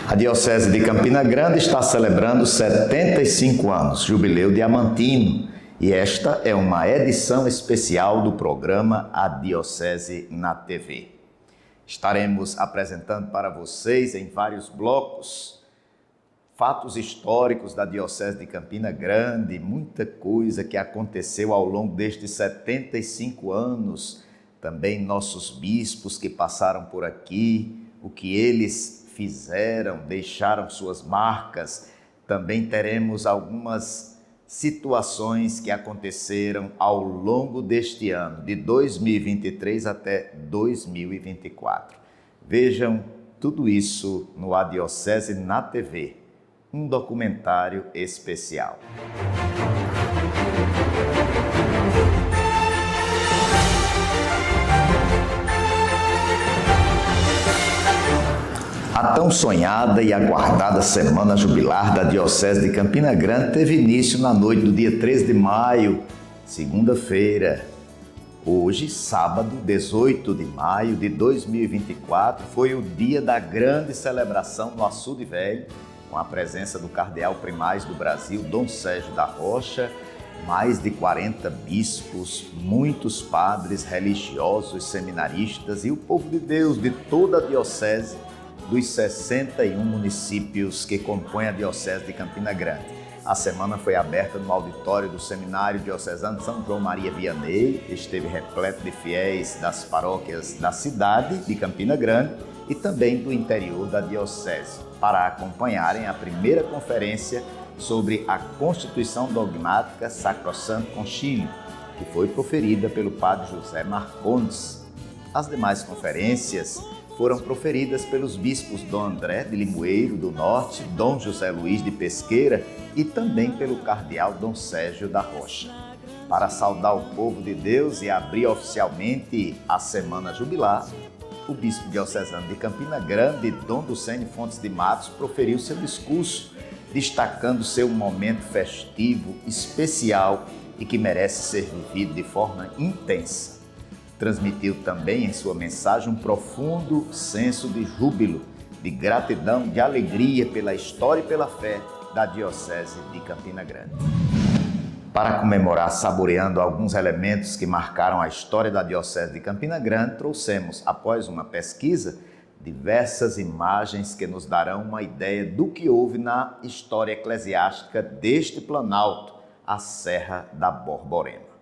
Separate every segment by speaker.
Speaker 1: A Diocese de Campina Grande está celebrando 75 anos, Jubileu Diamantino, e esta é uma edição especial do programa A Diocese na TV. Estaremos apresentando para vocês em vários blocos fatos históricos da Diocese de Campina Grande, muita coisa que aconteceu ao longo destes 75 anos, também nossos bispos que passaram por aqui, o que eles fizeram, deixaram suas marcas. Também teremos algumas situações que aconteceram ao longo deste ano, de 2023 até 2024. Vejam tudo isso no A Diocese na TV, um documentário especial. A tão sonhada e aguardada Semana Jubilar da Diocese de Campina Grande teve início na noite do dia 13 de maio, segunda-feira. Hoje, sábado, 18 de maio de 2024, foi o dia da grande celebração no Açude Velho, com a presença do cardeal primaz do Brasil, Dom Sérgio da Rocha, mais de 40 bispos, muitos padres religiosos, seminaristas e o povo de Deus de toda a diocese, dos 61 municípios que compõem a Diocese de Campina Grande. A semana foi aberta no auditório do Seminário Diocesano de São João Maria Vianney, esteve repleto de fiéis das paróquias da cidade de Campina Grande e também do interior da Diocese, para acompanharem a primeira conferência sobre a Constituição Dogmática Sacrosanto Concílio, que foi proferida pelo padre José Marcondes. As demais conferências foram proferidas pelos bispos Dom André de Limoeiro do Norte, Dom José Luiz de Pesqueira e também pelo cardeal Dom Sérgio da Rocha. Para saudar o povo de Deus e abrir oficialmente a Semana Jubilar, o bispo diocesano de Campina Grande, Dom Ducênio Fontes de Matos, proferiu seu discurso, destacando ser um momento festivo, especial e que merece ser vivido de forma intensa. Transmitiu também em sua mensagem um profundo senso de júbilo, de gratidão, de alegria pela história e pela fé da Diocese de Campina Grande. Para comemorar, saboreando alguns elementos que marcaram a história da Diocese de Campina Grande, trouxemos, após uma pesquisa, diversas imagens que nos darão uma ideia do que houve na história eclesiástica deste planalto, a Serra da Borborema.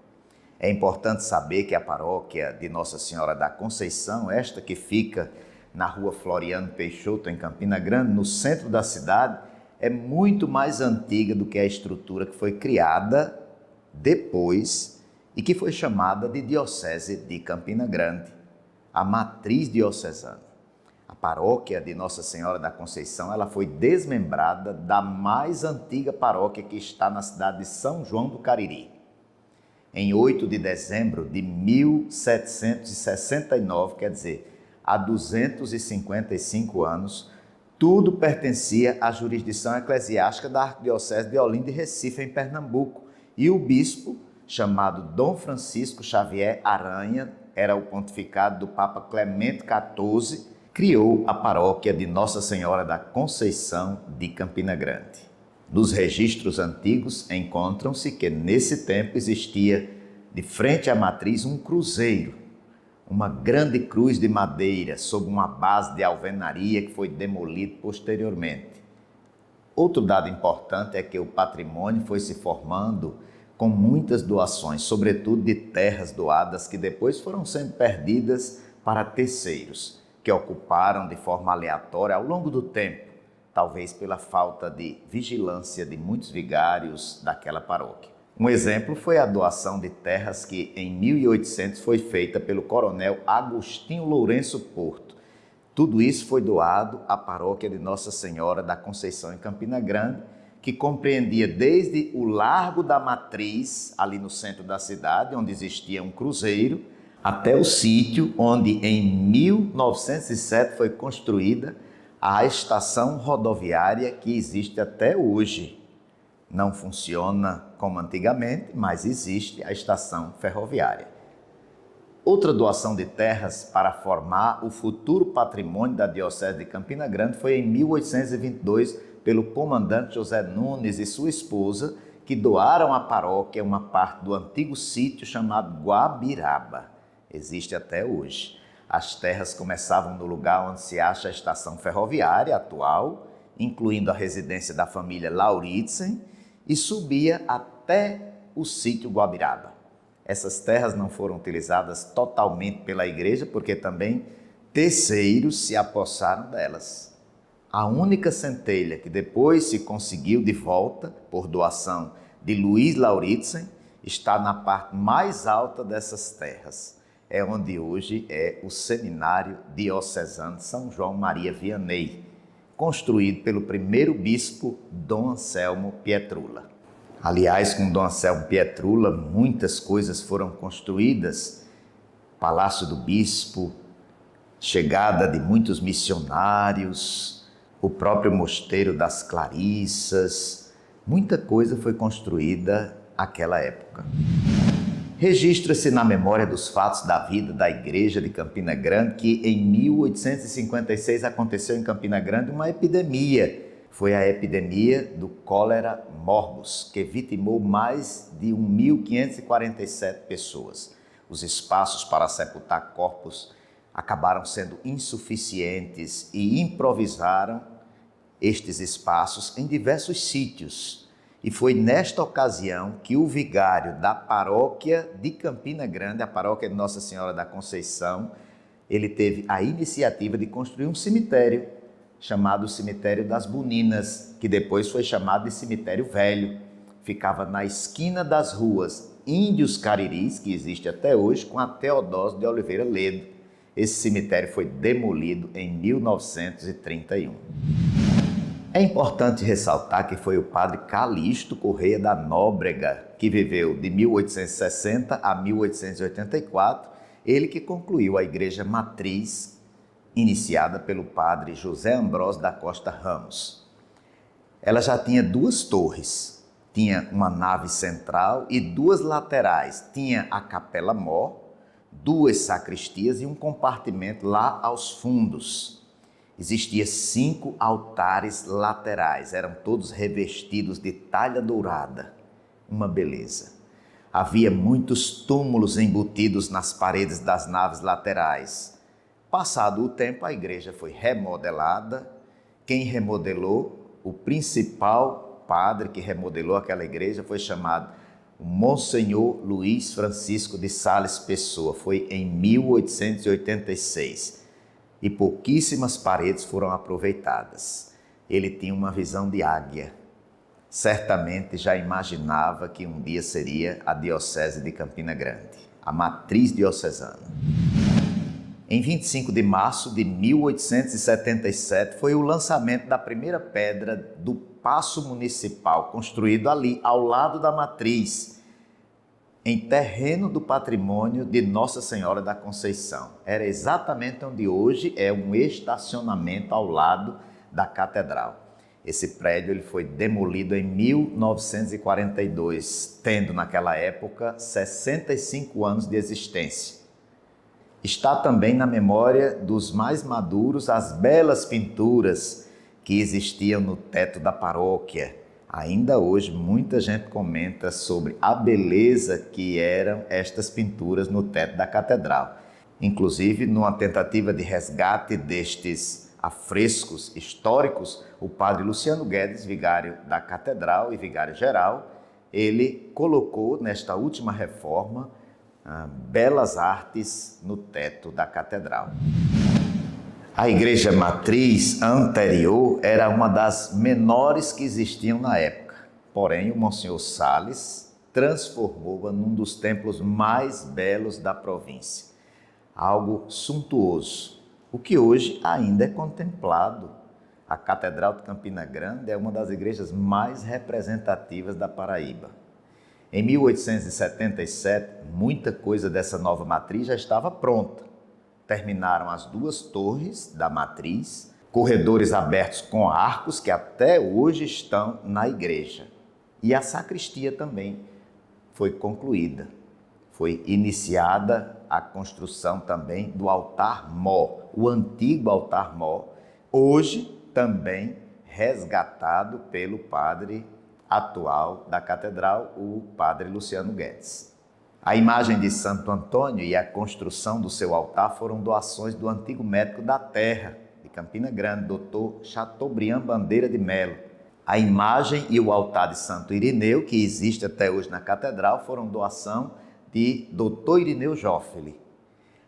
Speaker 1: É importante saber que a paróquia de Nossa Senhora da Conceição, esta que fica na rua Floriano Peixoto, em Campina Grande, no centro da cidade, é muito mais antiga do que a estrutura que foi criada depois e que foi chamada de Diocese de Campina Grande, a matriz diocesana. A paróquia de Nossa Senhora da Conceição, ela foi desmembrada da mais antiga paróquia que está na cidade de São João do Cariri. Em 8 de dezembro de 1769, quer dizer, há 255 anos, tudo pertencia à jurisdição eclesiástica da Arquidiocese de Olinda e Recife, em Pernambuco, e o bispo, chamado Dom Francisco Xavier Aranha, era o pontificado do Papa Clemente XIV, criou a paróquia de Nossa Senhora da Conceição de Campina Grande. Nos registros antigos encontram-se que nesse tempo existia, de frente à matriz, um cruzeiro, uma grande cruz de madeira sob uma base de alvenaria que foi demolido posteriormente. Outro dado importante é que o patrimônio foi se formando com muitas doações, sobretudo de terras doadas que depois foram sendo perdidas para terceiros, que ocuparam de forma aleatória ao longo do tempo, talvez pela falta de vigilância de muitos vigários daquela paróquia. Um exemplo foi a doação de terras que em 1800 foi feita pelo coronel Agostinho Lourenço Porto. Tudo isso foi doado à paróquia de Nossa Senhora da Conceição em Campina Grande, que compreendia desde o Largo da Matriz, ali no centro da cidade, onde existia um cruzeiro, até o sítio onde em 1907 foi construída a estação rodoviária que existe até hoje. Não funciona como antigamente, mas existe a estação ferroviária. Outra doação de terras para formar o futuro patrimônio da Diocese de Campina Grande foi em 1822 pelo comandante José Nunes e sua esposa, que doaram à paróquia uma parte do antigo sítio chamado Guabiraba. Existe até hoje. As terras começavam no lugar onde se acha a estação ferroviária atual, incluindo a residência da família Lauritzen, e subia até o sítio Guabiraba. Essas terras não foram utilizadas totalmente pela igreja, porque também terceiros se apossaram delas. A única centelha que depois se conseguiu de volta, por doação de Luiz Lauritzen, está na parte mais alta dessas terras. É onde hoje é o Seminário Diocesano de São João Maria Vianney, construído pelo primeiro bispo Dom Anselmo Pietrula. Aliás, com Dom Anselmo Pietrula, muitas coisas foram construídas. Palácio do Bispo, chegada de muitos missionários, o próprio Mosteiro das Clarissas, muita coisa foi construída naquela época. Registra-se na memória dos fatos da vida da Igreja de Campina Grande que em 1856 aconteceu em Campina Grande uma epidemia. Foi a epidemia do cólera morbus, que vitimou mais de 1.547 pessoas. Os espaços para sepultar corpos acabaram sendo insuficientes e improvisaram estes espaços em diversos sítios. E foi nesta ocasião que o vigário da paróquia de Campina Grande, a paróquia de Nossa Senhora da Conceição, ele teve a iniciativa de construir um cemitério, chamado Cemitério das Buninas, que depois foi chamado de Cemitério Velho. Ficava na esquina das ruas Índios Cariris, que existe até hoje, com a Teodósio de Oliveira Ledo. Esse cemitério foi demolido em 1931. É importante ressaltar que foi o padre Calixto Correia da Nóbrega, que viveu de 1860 a 1884, ele que concluiu a igreja matriz, iniciada pelo padre José Ambrósio da Costa Ramos. Ela já tinha duas torres, tinha uma nave central e duas laterais, tinha a capela-mor, duas sacristias e um compartimento lá aos fundos. Existiam 5 altares laterais, eram todos revestidos de talha dourada, uma beleza. Havia muitos túmulos embutidos nas paredes das naves laterais. Passado o tempo, a igreja foi remodelada. Quem remodelou, o principal padre que remodelou aquela igreja foi chamado Monsenhor Luiz Francisco de Sales Pessoa. Foi em 1886. E pouquíssimas paredes foram aproveitadas. Ele tinha uma visão de águia. Certamente já imaginava que um dia seria a Diocese de Campina Grande, a matriz diocesana. Em 25 de março de 1877 foi o lançamento da primeira pedra do Paço Municipal, construído ali ao lado da matriz, em terreno do patrimônio de Nossa Senhora da Conceição. Era exatamente onde hoje é um estacionamento ao lado da catedral. Esse prédio ele foi demolido em 1942, tendo naquela época 65 anos de existência. Está também na memória dos mais maduros as belas pinturas que existiam no teto da paróquia. Ainda hoje muita gente comenta sobre a beleza que eram estas pinturas no teto da catedral. Inclusive, numa tentativa de resgate destes afrescos históricos, o padre Luciano Guedes, vigário da catedral e vigário-geral, ele colocou nesta última reforma belas artes no teto da catedral. A igreja matriz anterior era uma das menores que existiam na época, porém o Monsenhor Sales transformou-a num dos templos mais belos da província, algo suntuoso, o que hoje ainda é contemplado. A Catedral de Campina Grande é uma das igrejas mais representativas da Paraíba. Em 1877, muita coisa dessa nova matriz já estava pronta. Terminaram as 2 torres da matriz, corredores abertos com arcos que até hoje estão na igreja. E a sacristia também foi concluída. Foi iniciada a construção também do altar-mor, o antigo altar-mor, hoje também resgatado pelo padre atual da catedral, o padre Luciano Guedes. A imagem de Santo Antônio e a construção do seu altar foram doações do antigo médico da terra, de Campina Grande, Dr. Chateaubriand Bandeira de Melo. A imagem e o altar de Santo Irineu, que existe até hoje na catedral, foram doação de Dr. Irineu Joffeli.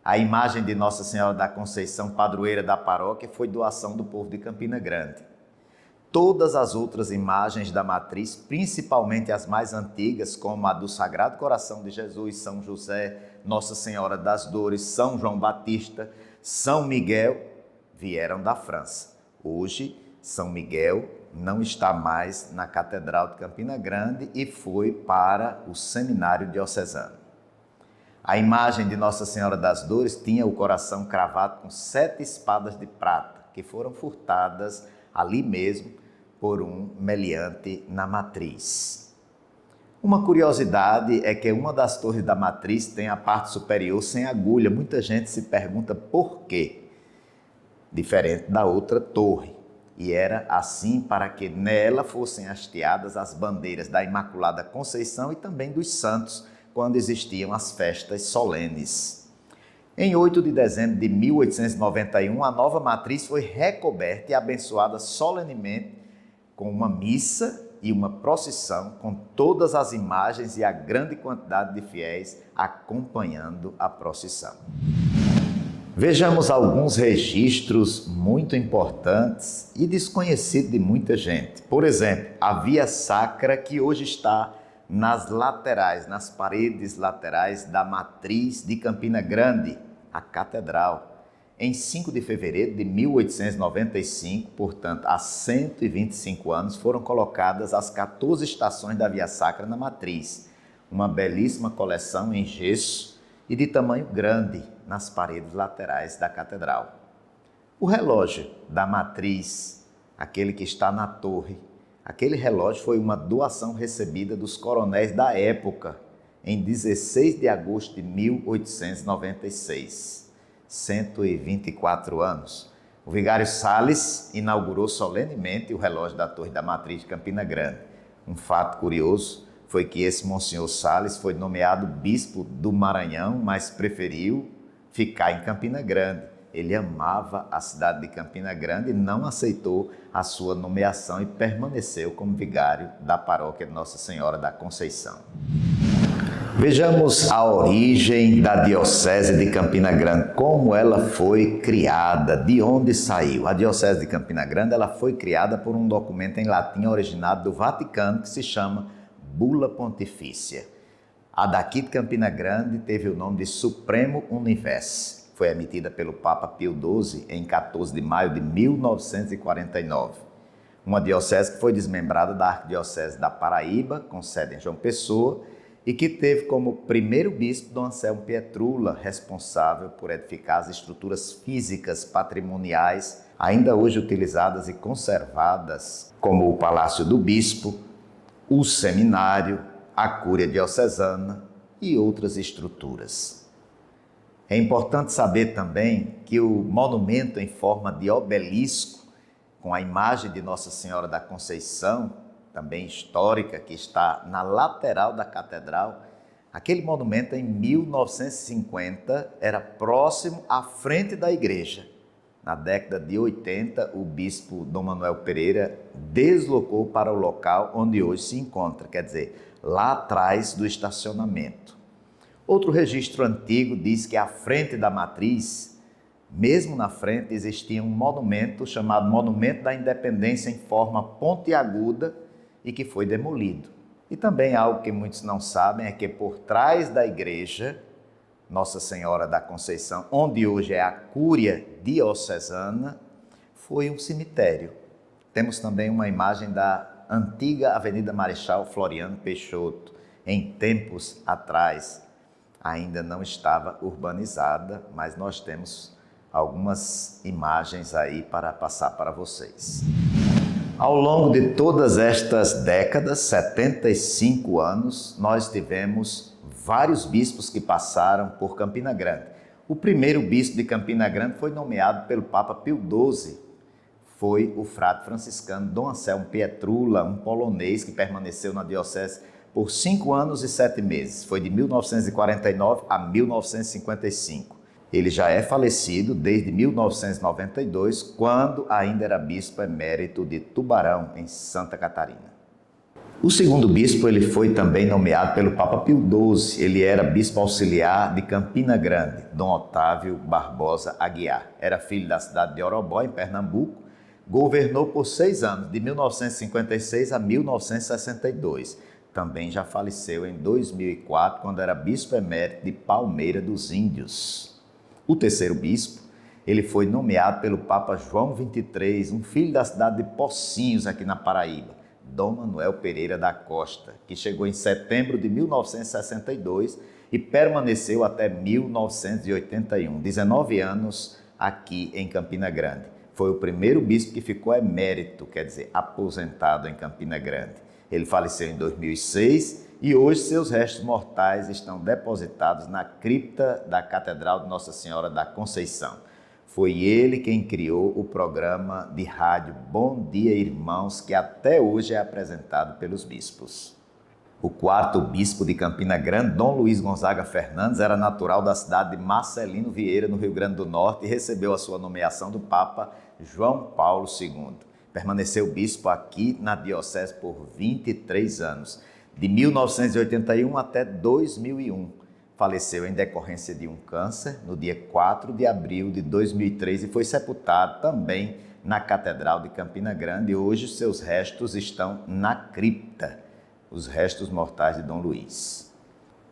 Speaker 1: A imagem de Nossa Senhora da Conceição, padroeira da paróquia, foi doação do povo de Campina Grande. Todas as outras imagens da matriz, principalmente as mais antigas, como a do Sagrado Coração de Jesus, São José, Nossa Senhora das Dores, São João Batista, São Miguel, vieram da França. Hoje, São Miguel não está mais na Catedral de Campina Grande e foi para o Seminário Diocesano. A imagem de Nossa Senhora das Dores tinha o coração cravado com 7 espadas de prata, que foram furtadas ali mesmo por um meliante na matriz. Uma curiosidade é que uma das torres da matriz tem a parte superior sem agulha. Muita gente se pergunta por quê, diferente da outra torre. E era assim para que nela fossem hasteadas as bandeiras da Imaculada Conceição e também dos santos, quando existiam as festas solenes. Em 8 de dezembro de 1891, a nova matriz foi recoberta e abençoada solenemente com uma missa e uma procissão com todas as imagens e a grande quantidade de fiéis acompanhando a procissão. Vejamos alguns registros muito importantes e desconhecidos de muita gente. Por exemplo, a Via Sacra, que hoje está nas laterais, nas paredes laterais da matriz de Campina Grande, a catedral. Em 5 de fevereiro de 1895, portanto, há 125 anos, foram colocadas as 14 estações da Via Sacra na matriz. Uma belíssima coleção em gesso e de tamanho grande nas paredes laterais da catedral. O relógio da matriz, aquele que está na torre, aquele relógio foi uma doação recebida dos coronéis da época, em 16 de agosto de 1896, 124 anos. O vigário Sales inaugurou solenemente o relógio da Torre da Matriz de Campina Grande. Um fato curioso foi que esse Monsenhor Sales foi nomeado bispo do Maranhão, mas preferiu ficar em Campina Grande. Ele amava a cidade de Campina Grande e não aceitou a sua nomeação e permaneceu como vigário da paróquia de Nossa Senhora da Conceição. Vejamos a origem da Diocese de Campina Grande, como ela foi criada, de onde saiu. A Diocese de Campina Grande ela foi criada por um documento em latim originado do Vaticano que se chama Bula Pontifícia. A daqui de Campina Grande teve o nome de Supremo Universe. Foi emitida pelo Papa Pio XII em 14 de maio de 1949. Uma diocese que foi desmembrada da Arquidiocese da Paraíba, com sede em João Pessoa, e que teve como primeiro bispo Dom Anselmo Pietrula, responsável por edificar as estruturas físicas patrimoniais, ainda hoje utilizadas e conservadas, como o Palácio do Bispo, o Seminário, a Cúria Diocesana e outras estruturas. É importante saber também que o monumento em forma de obelisco, com a imagem de Nossa Senhora da Conceição, também histórica, que está na lateral da catedral, aquele monumento em 1950 era próximo à frente da igreja. Na década de 80, o bispo Dom Manuel Pereira deslocou para o local onde hoje se encontra, quer dizer, lá atrás do estacionamento. Outro registro antigo diz que à frente da matriz, mesmo na frente, existia um monumento chamado Monumento da Independência em forma pontiaguda e que foi demolido. E também algo que muitos não sabem é que por trás da igreja Nossa Senhora da Conceição, onde hoje é a Cúria Diocesana, foi um cemitério. Temos também uma imagem da antiga Avenida Marechal Floriano Peixoto. Em tempos atrás, ainda não estava urbanizada, mas nós temos algumas imagens aí para passar para vocês. Ao longo de todas estas décadas, 75 anos, nós tivemos vários bispos que passaram por Campina Grande. O primeiro bispo de Campina Grande foi nomeado pelo Papa Pio XII. Foi o frade franciscano Dom Anselmo Pietrula, um polonês que permaneceu na diocese por 5 anos e 7 meses. Foi de 1949 a 1955. Ele já é falecido desde 1992, quando ainda era bispo emérito de Tubarão, em Santa Catarina. O segundo bispo ele foi também nomeado pelo Papa Pio XII. Ele era bispo auxiliar de Campina Grande, Dom Otávio Barbosa Aguiar. Era filho da cidade de Orobó, em Pernambuco. Governou por 6 anos, de 1956 a 1962. Também já faleceu em 2004, quando era bispo emérito de Palmeira dos Índios. O terceiro bispo, ele foi nomeado pelo Papa João XXIII, um filho da cidade de Pocinhos, aqui na Paraíba, Dom Manuel Pereira da Costa, que chegou em setembro de 1962 e permaneceu até 1981, 19 anos aqui em Campina Grande. Foi o primeiro bispo que ficou emérito, quer dizer, aposentado em Campina Grande. Ele faleceu em 2006 e hoje seus restos mortais estão depositados na cripta da Catedral de Nossa Senhora da Conceição. Foi ele quem criou o programa de rádio Bom Dia Irmãos, que até hoje é apresentado pelos bispos. O quarto bispo de Campina Grande, Dom Luiz Gonzaga Fernandes, era natural da cidade de Marcelino Vieira, no Rio Grande do Norte, e recebeu a sua nomeação do Papa João Paulo II. Permaneceu bispo aqui na diocese por 23 anos, de 1981 até 2001. Faleceu em decorrência de um câncer no dia 4 de abril de 2003 e foi sepultado também na Catedral de Campina Grande. Hoje seus restos estão na cripta, os restos mortais de Dom Luiz.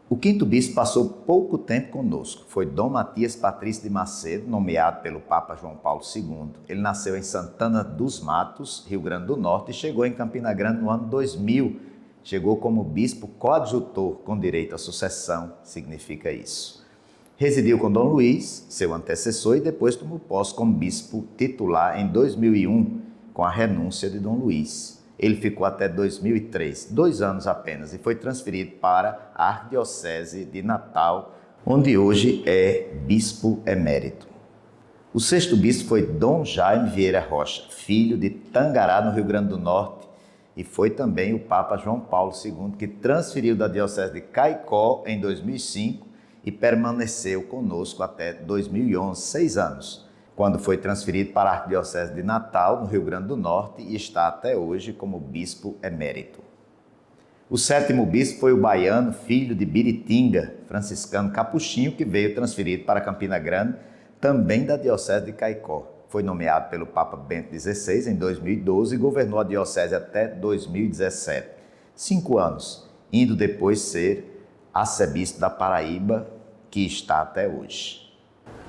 Speaker 1: O quinto bispo passou pouco tempo conosco. Foi Dom Matias Patrício de Macedo, nomeado pelo Papa João Paulo II. Ele nasceu em Santana dos Matos, Rio Grande do Norte, e chegou em Campina Grande no ano 2000. Chegou como bispo coadjutor, com direito à sucessão, significa isso. Residiu com Dom Luiz, seu antecessor, e depois tomou posse como bispo titular em 2001, com a renúncia de Dom Luiz. Ele ficou até 2003, 2 anos apenas, e foi transferido para a Arquidiocese de Natal, onde hoje é bispo emérito. O sexto bispo foi Dom Jaime Vieira Rocha, filho de Tangará, no Rio Grande do Norte, e foi também o Papa João Paulo II, que transferiu da Diocese de Caicó em 2005 e permaneceu conosco até 2011, 6 anos, quando foi transferido para a Arquidiocese de Natal, no Rio Grande do Norte, e está até hoje como bispo emérito. O sétimo bispo foi o baiano, filho de Biritinga, franciscano Capuchinho, que veio transferido para Campina Grande, também da Diocese de Caicó. Foi nomeado pelo Papa Bento XVI em 2012 e governou a diocese até 2017. 5 anos, indo depois ser arcebispo da Paraíba, que está até hoje.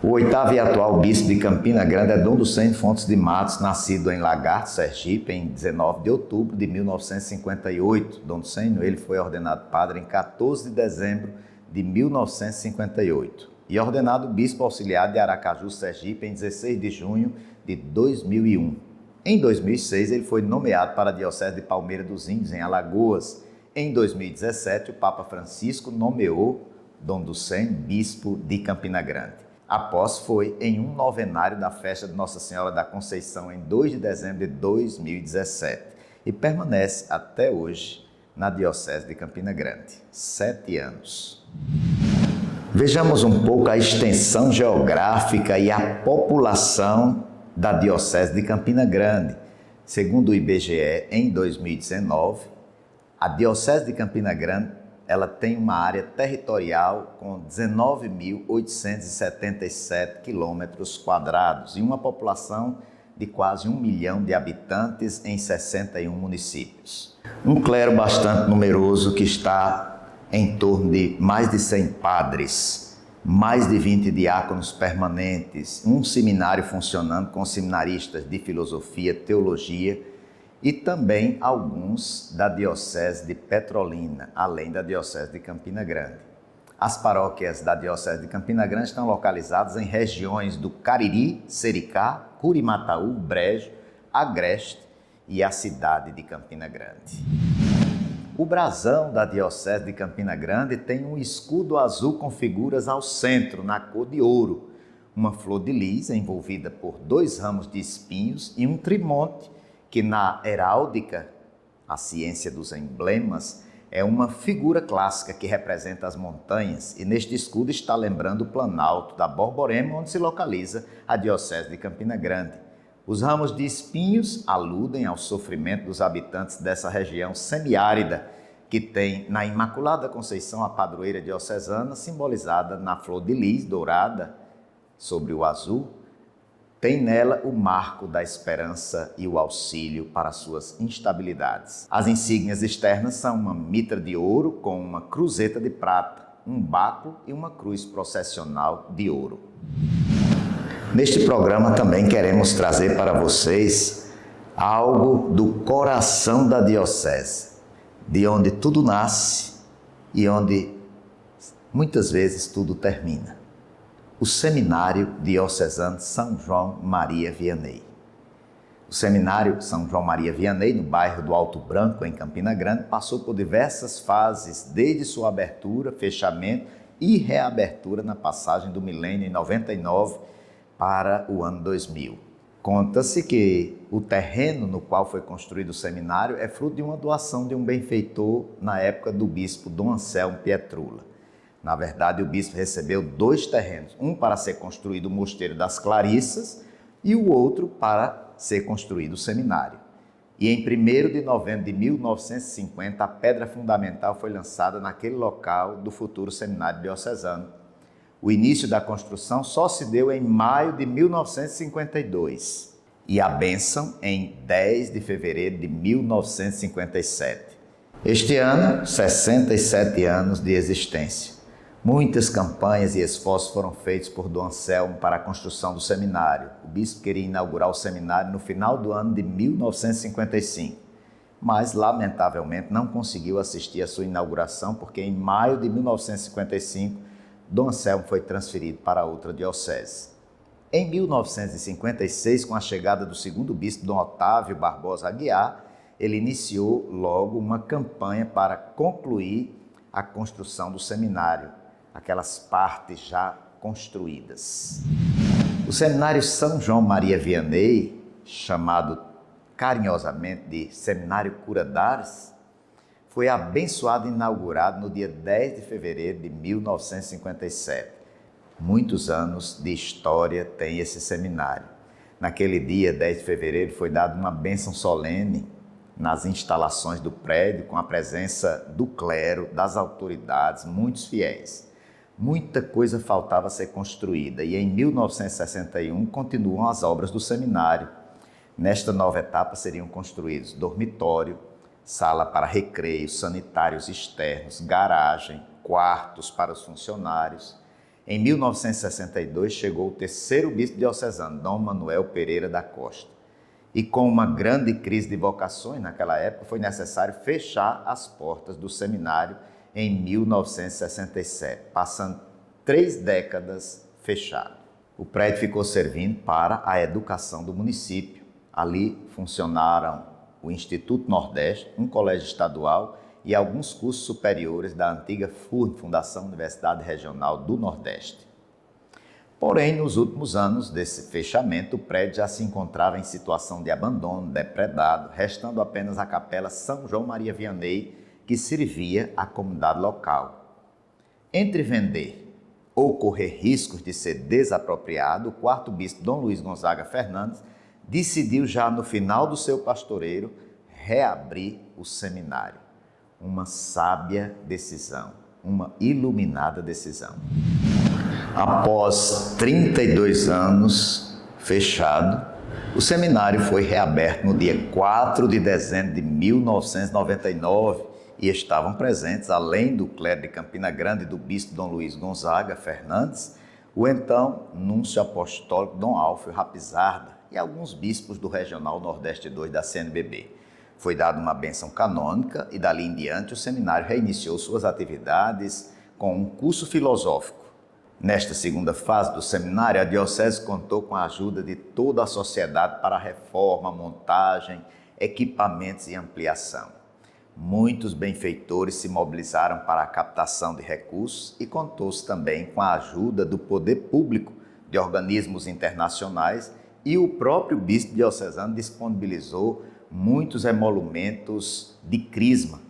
Speaker 1: O oitavo e atual bispo de Campina Grande é Dom Ducênio Fontes de Matos, nascido em Lagarto, Sergipe, em 19 de outubro de 1958. Dom Ducênio, ele foi ordenado padre em 14 de dezembro de 1958 e ordenado bispo auxiliar de Aracaju, Sergipe, em 16 de junho de 2001. Em 2006, ele foi nomeado para a Diocese de Palmeira dos Índios, em Alagoas. Em 2017, o Papa Francisco nomeou Dom Ducênio bispo de Campina Grande. A posse foi em um novenário da festa de Nossa Senhora da Conceição, em 2 de dezembro de 2017, e permanece até hoje na Diocese de Campina Grande. 7 anos. Vejamos um pouco a extensão geográfica e a população da Diocese de Campina Grande. Segundo o IBGE, em 2019, a Diocese de Campina Grande ela tem uma área territorial com 19.877 quilômetros quadrados e uma população de quase 1 milhão de habitantes em 61 municípios. Um clero bastante numeroso que está em torno de mais de 100 padres, mais de 20 diáconos permanentes, um seminário funcionando com seminaristas de filosofia, teologia e também alguns da Diocese de Petrolina, além da Diocese de Campina Grande. As paróquias da Diocese de Campina Grande estão localizadas em regiões do Cariri, Sericá, Curimataú, Brejo, Agreste e a cidade de Campina Grande. O brasão da Diocese de Campina Grande tem um escudo azul com figuras ao centro, na cor de ouro, uma flor de lis envolvida por 2 ramos de espinhos e um trimonte, que na heráldica, a ciência dos emblemas, é uma figura clássica que representa as montanhas, e neste escudo está lembrando o Planalto da Borborema, onde se localiza a Diocese de Campina Grande. Os ramos de espinhos aludem ao sofrimento dos habitantes dessa região semiárida, que tem na Imaculada Conceição a padroeira diocesana, simbolizada na flor de lis dourada sobre o azul. Tem nela o marco da esperança e o auxílio para suas instabilidades. As insígnias externas são uma mitra de ouro com uma cruzeta de prata, um báculo e uma cruz processional de ouro. Neste programa também queremos trazer para vocês algo do coração da diocese, de onde tudo nasce e onde muitas vezes tudo termina. O Seminário Diocesano São João Maria Vianney. O Seminário São João Maria Vianney, no bairro do Alto Branco, em Campina Grande, passou por diversas fases, desde sua abertura, fechamento e reabertura na passagem do milênio em 99 para o ano 2000. Conta-se que o terreno no qual foi construído o seminário é fruto de uma doação de um benfeitor na época do bispo Dom Anselmo Pietrula. Na verdade, o bispo recebeu 2 terrenos, um para ser construído o Mosteiro das Clarissas e o outro para ser construído o seminário. E em 1º de novembro de 1950, a pedra fundamental foi lançada naquele local do futuro seminário diocesano. O início da construção só se deu em maio de 1952 e a bênção em 10 de fevereiro de 1957. Este ano, 67 anos de existência. Muitas campanhas e esforços foram feitos por Dom Anselmo para a construção do seminário. O bispo queria inaugurar o seminário no final do ano de 1955, mas lamentavelmente não conseguiu assistir à sua inauguração porque em maio de 1955 Dom Anselmo foi transferido para outra diocese. Em 1956, com a chegada do segundo bispo, Dom Otávio Barbosa Aguiar, ele iniciou logo uma campanha para concluir a construção do seminário, aquelas partes já construídas. O Seminário São João Maria Vianney, chamado carinhosamente de Seminário Cura d'Ars, foi abençoado e inaugurado no dia 10 de fevereiro de 1957. Muitos anos de história tem esse seminário. Naquele dia, 10 de fevereiro, foi dada uma bênção solene nas instalações do prédio, com a presença do clero, das autoridades, muitos fiéis. Muita coisa faltava ser construída e em 1961 continuam as obras do seminário. Nesta nova etapa seriam construídos dormitório, sala para recreio, sanitários externos, garagem, quartos para os funcionários. Em 1962 chegou o terceiro bispo diocesano, Dom Manuel Pereira da Costa. E com uma grande crise de vocações naquela época, foi necessário fechar as portas do seminário em 1967, passando 3 décadas fechado. O prédio ficou servindo para a educação do município. Ali funcionaram o Instituto Nordeste, um colégio estadual e alguns cursos superiores da antiga FURN, Fundação Universidade Regional do Nordeste. Porém, nos últimos anos desse fechamento, o prédio já se encontrava em situação de abandono, depredado, restando apenas a Capela São João Maria Vianney, que servia à comunidade local. Entre vender ou correr riscos de ser desapropriado, o quarto bispo Dom Luiz Gonzaga Fernandes decidiu já no final do seu pastoreio reabrir o seminário. Uma sábia decisão, uma iluminada decisão. Após 32 anos fechado, o seminário foi reaberto no dia 4 de dezembro de 1999 e estavam presentes, além do clero de Campina Grande e do bispo Dom Luiz Gonzaga Fernandes, o então núncio apostólico Dom Alfio Rapizarda e alguns bispos do Regional Nordeste 2 da CNBB. Foi dada uma bênção canônica e dali em diante o seminário reiniciou suas atividades com um curso filosófico. Nesta segunda fase do seminário, a diocese contou com a ajuda de toda a sociedade para a reforma, montagem, equipamentos e ampliação. Muitos benfeitores se mobilizaram para a captação de recursos e contou-se também com a ajuda do poder público, de organismos internacionais, e o próprio bispo diocesano disponibilizou muitos emolumentos de crisma.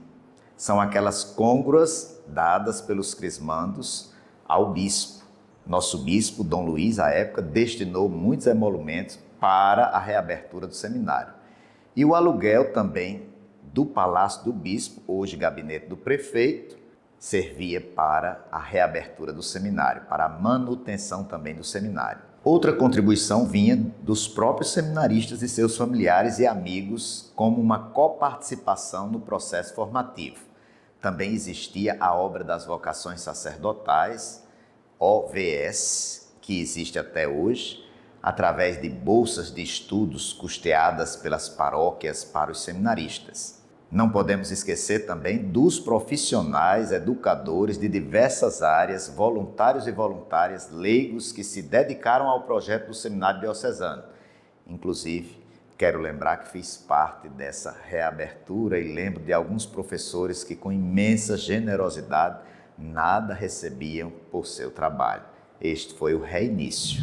Speaker 1: São aquelas côngruas dadas pelos crismandos ao bispo. Nosso bispo, Dom Luís, à época, destinou muitos emolumentos para a reabertura do seminário. E o aluguel também do Palácio do Bispo, hoje gabinete do prefeito, servia para a reabertura do seminário, para a manutenção também do seminário. Outra contribuição vinha dos próprios seminaristas e seus familiares e amigos como uma coparticipação no processo formativo. Também existia a obra das vocações sacerdotais, OVS, que existe até hoje, através de bolsas de estudos custeadas pelas paróquias para os seminaristas. Não podemos esquecer também dos profissionais, educadores de diversas áreas, voluntários e voluntárias, leigos que se dedicaram ao projeto do Seminário Diocesano. Inclusive, quero lembrar que fiz parte dessa reabertura e lembro de alguns professores que, com imensa generosidade, nada recebiam por seu trabalho. Este foi o reinício.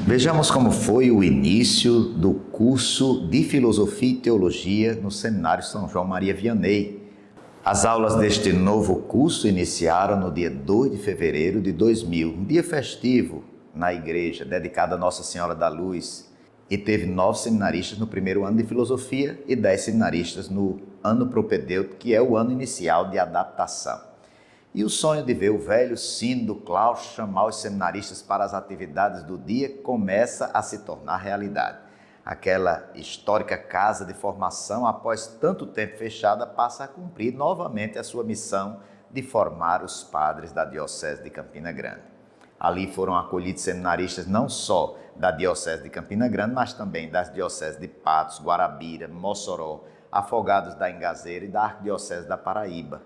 Speaker 1: Vejamos como foi o início do curso de Filosofia e Teologia no Seminário São João Maria Vianney. As aulas deste novo curso iniciaram no dia 2 de fevereiro de 2000, um dia festivo na igreja, dedicado a Nossa Senhora da Luz, e teve 9 seminaristas no primeiro ano de Filosofia e 10 seminaristas no ano propedêutico, que é o ano inicial de adaptação. E o sonho de ver o velho sino do claustro chamar os seminaristas para as atividades do dia começa a se tornar realidade. Aquela histórica casa de formação, após tanto tempo fechada, passa a cumprir novamente a sua missão de formar os padres da Diocese de Campina Grande. Ali foram acolhidos seminaristas não só da Diocese de Campina Grande, mas também das dioceses de Patos, Guarabira, Mossoró, Afogados da Ingazeira e da Arquidiocese da Paraíba.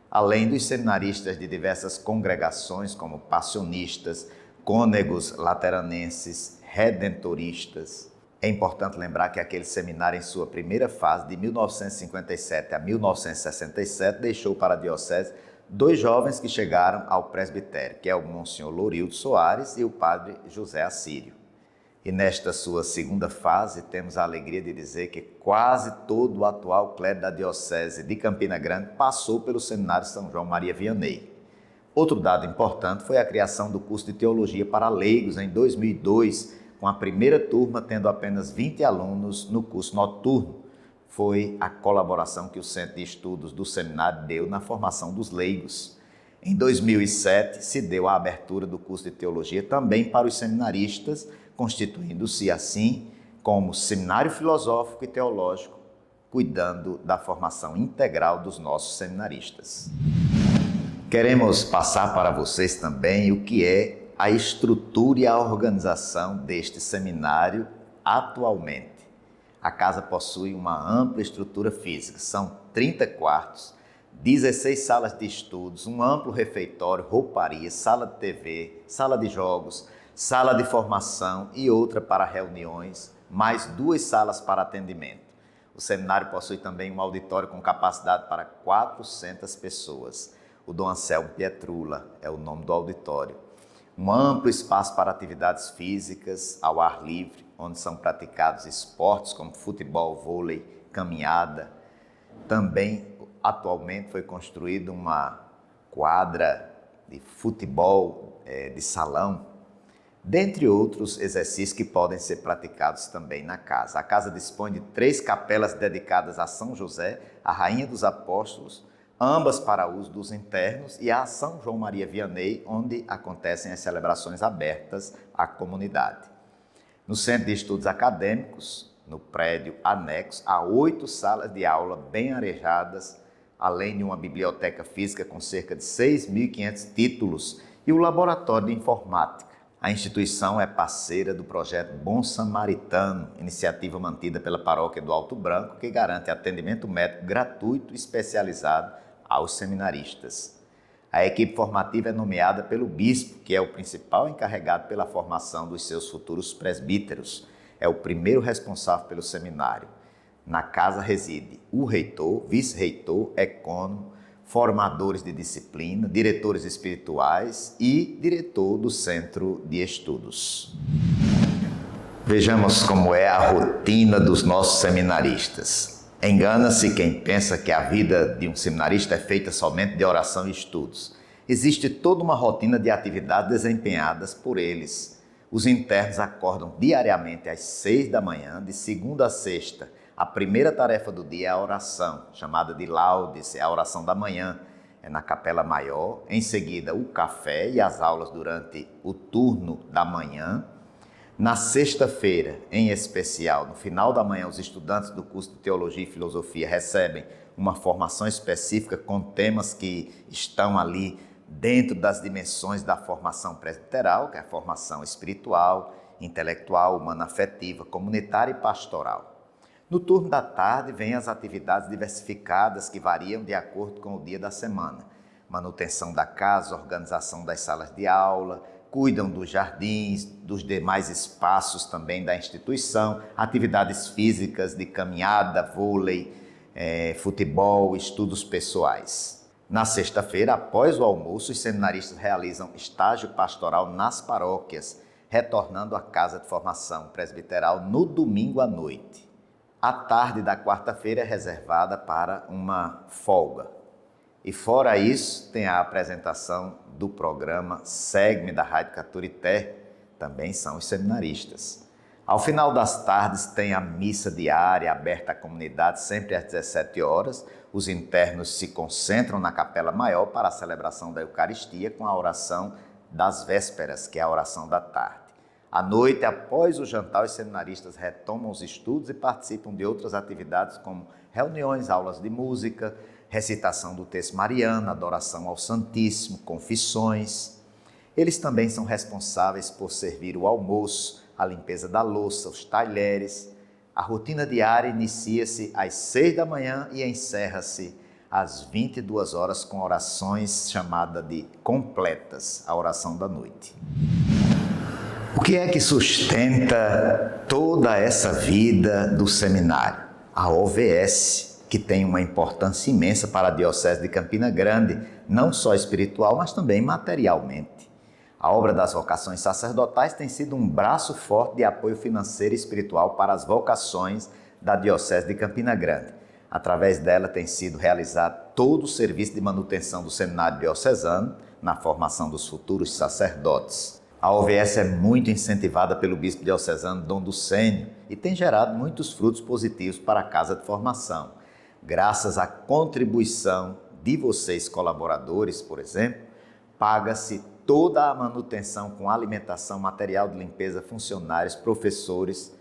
Speaker 1: Além dos seminaristas de diversas congregações, como passionistas, cônegos lateranenses, redentoristas. É importante lembrar que aquele seminário, em sua primeira fase, de 1957 a 1967, deixou para a Diocese 2 jovens que chegaram ao presbitério, que é o Monsenhor Lourildo Soares e o Padre José Assírio. E nesta sua segunda fase, temos a alegria de dizer que quase todo o atual clero da Diocese de Campina Grande passou pelo Seminário São João Maria Vianney. Outro dado importante foi a criação do curso de Teologia para leigos em 2002, com a primeira turma tendo apenas 20 alunos no curso noturno. Foi a colaboração que o Centro de Estudos do Seminário deu na formação dos leigos. Em 2007, se deu a abertura do curso de Teologia também para os seminaristas, constituindo-se assim como seminário filosófico e teológico, cuidando da formação integral dos nossos seminaristas. Queremos passar para vocês também o que é a estrutura e a organização deste seminário atualmente. A casa possui uma ampla estrutura física, são 30 quartos, 16 salas de estudos, um amplo refeitório, rouparia, sala de TV, sala de jogos, sala de formação e outra para reuniões, mais 2 salas para atendimento. O seminário possui também um auditório com capacidade para 400 pessoas. O Dom Anselmo Pietrula é o nome do auditório. Um amplo espaço para atividades físicas ao ar livre, onde são praticados esportes como futebol, vôlei, caminhada. Também, atualmente, foi construída uma quadra de futebol de salão, dentre outros exercícios que podem ser praticados também na casa. A casa dispõe de 3 capelas dedicadas a São José, a Rainha dos Apóstolos, ambas para uso dos internos, e a São João Maria Vianney, onde acontecem as celebrações abertas à comunidade. No Centro de Estudos Acadêmicos, no prédio anexo, há 8 salas de aula bem arejadas, além de uma biblioteca física com cerca de 6.500 títulos e o laboratório de informática. A instituição é parceira do projeto Bom Samaritano, iniciativa mantida pela Paróquia do Alto Branco, que garante atendimento médico gratuito e especializado aos seminaristas. A equipe formativa é nomeada pelo bispo, que é o principal encarregado pela formação dos seus futuros presbíteros. É o primeiro responsável pelo seminário. Na casa reside o reitor, vice-reitor, ecônomo, formadores de disciplina, diretores espirituais e diretor do centro de estudos. Vejamos como é a rotina dos nossos seminaristas. Engana-se quem pensa que a vida de um seminarista é feita somente de oração e estudos. Existe toda uma rotina de atividades desempenhadas por eles. Os internos acordam diariamente às 6 da manhã, de segunda a sexta. A primeira tarefa do dia é a oração, chamada de laudes, é a oração da manhã, é na capela maior. Em seguida, o café e as aulas durante o turno da manhã. Na sexta-feira, em especial, no final da manhã, os estudantes do curso de Teologia e Filosofia recebem uma formação específica com temas que estão ali dentro das dimensões da formação presbiteral, que é a formação espiritual, intelectual, humana-afetiva, comunitária e pastoral. No turno da tarde, vêm as atividades diversificadas que variam de acordo com o dia da semana. Manutenção da casa, organização das salas de aula, cuidam dos jardins, dos demais espaços também da instituição, atividades físicas de caminhada, vôlei, futebol, estudos pessoais. Na sexta-feira, após o almoço, os seminaristas realizam estágio pastoral nas paróquias, retornando à casa de formação presbiteral no domingo à noite. A tarde da quarta-feira é reservada para uma folga. E fora isso, tem a apresentação do programa Segue-me da Rádio Caturité, também são os seminaristas. Ao final das tardes tem a missa diária aberta à comunidade, sempre às 17 horas. Os internos se concentram na capela maior para a celebração da Eucaristia com a oração das vésperas, que é a oração da tarde. À noite, após o jantar, os seminaristas retomam os estudos e participam de outras atividades como reuniões, aulas de música, recitação do texto mariano, adoração ao Santíssimo, confissões. Eles também são responsáveis por servir o almoço, a limpeza da louça, os talheres. A rotina diária inicia-se às 6 da manhã e encerra-se às 22 horas com orações chamadas de completas, a oração da noite. O que é que sustenta toda essa vida do seminário? A OVS, que tem uma importância imensa para a Diocese de Campina Grande, não só espiritual, mas também materialmente. A obra das vocações sacerdotais tem sido um braço forte de apoio financeiro e espiritual para as vocações da Diocese de Campina Grande. Através dela tem sido realizado todo o serviço de manutenção do seminário diocesano na formação dos futuros sacerdotes. A OVS é muito incentivada pelo bispo diocesano Dom Ducênio e tem gerado muitos frutos positivos para a casa de formação. Graças à contribuição de vocês, colaboradores, por exemplo, paga-se toda a manutenção com alimentação, material de limpeza, funcionários, professores,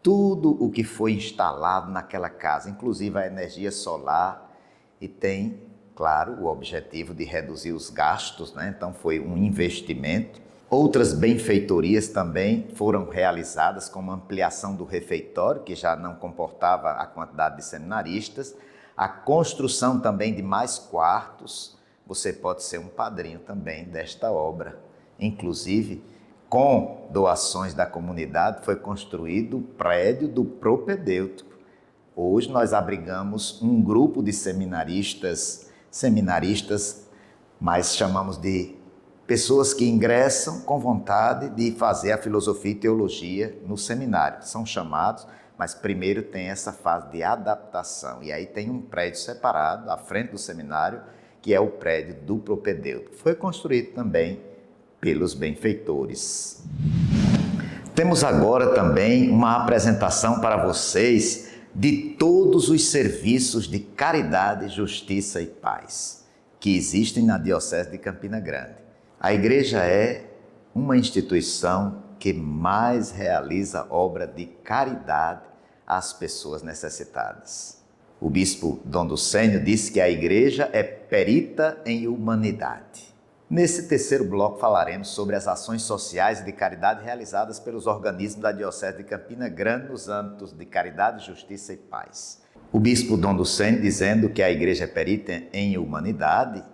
Speaker 1: tudo o que foi instalado naquela casa, inclusive a energia solar, e tem, claro, o objetivo de reduzir os gastos, né? Então foi um investimento. Outras benfeitorias também foram realizadas, como a ampliação do refeitório, que já não comportava a quantidade de seminaristas, a construção também de mais quartos. Você pode ser um padrinho também desta obra. Inclusive, com doações da comunidade, foi construído o prédio do propedêutico. Hoje nós abrigamos um grupo de seminaristas, mas chamamos de pessoas que ingressam com vontade de fazer a filosofia e teologia no seminário. São chamados, mas primeiro tem essa fase de adaptação. E aí tem um prédio separado, à frente do seminário, que é o prédio do propedêutico. Foi construído também pelos benfeitores. Temos agora também uma apresentação para vocês de todos os serviços de caridade, justiça e paz que existem na Diocese de Campina Grande. A igreja é uma instituição que mais realiza obra de caridade às pessoas necessitadas. O bispo Dom Ducênio disse que a igreja é perita em humanidade. Nesse terceiro bloco falaremos sobre as ações sociais e de caridade realizadas pelos organismos da Diocese de Campina Grande nos âmbitos de caridade, justiça e paz. O bispo Dom Ducênio dizendo que a igreja é perita em humanidade,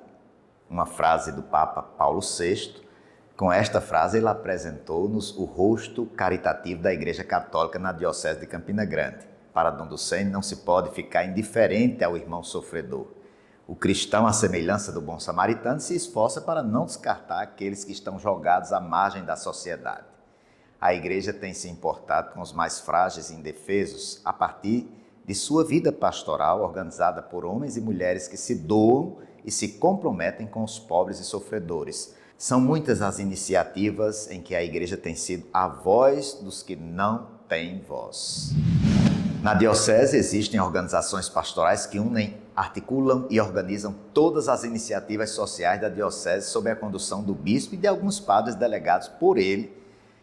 Speaker 1: uma frase do Papa Paulo VI. Com esta frase, ele apresentou-nos o rosto caritativo da Igreja Católica na Diocese de Campina Grande. Para Dom Ducene, não se pode ficar indiferente ao irmão sofredor. O cristão, à semelhança do bom samaritano, se esforça para não descartar aqueles que estão jogados à margem da sociedade. A Igreja tem se importado com os mais frágeis e indefesos a partir de sua vida pastoral, organizada por homens e mulheres que se doam e se comprometem com os pobres e sofredores. São muitas as iniciativas em que a Igreja tem sido a voz dos que não têm voz. Na Diocese existem organizações pastorais que unem, articulam e organizam todas as iniciativas sociais da Diocese sob a condução do bispo e de alguns padres delegados por ele,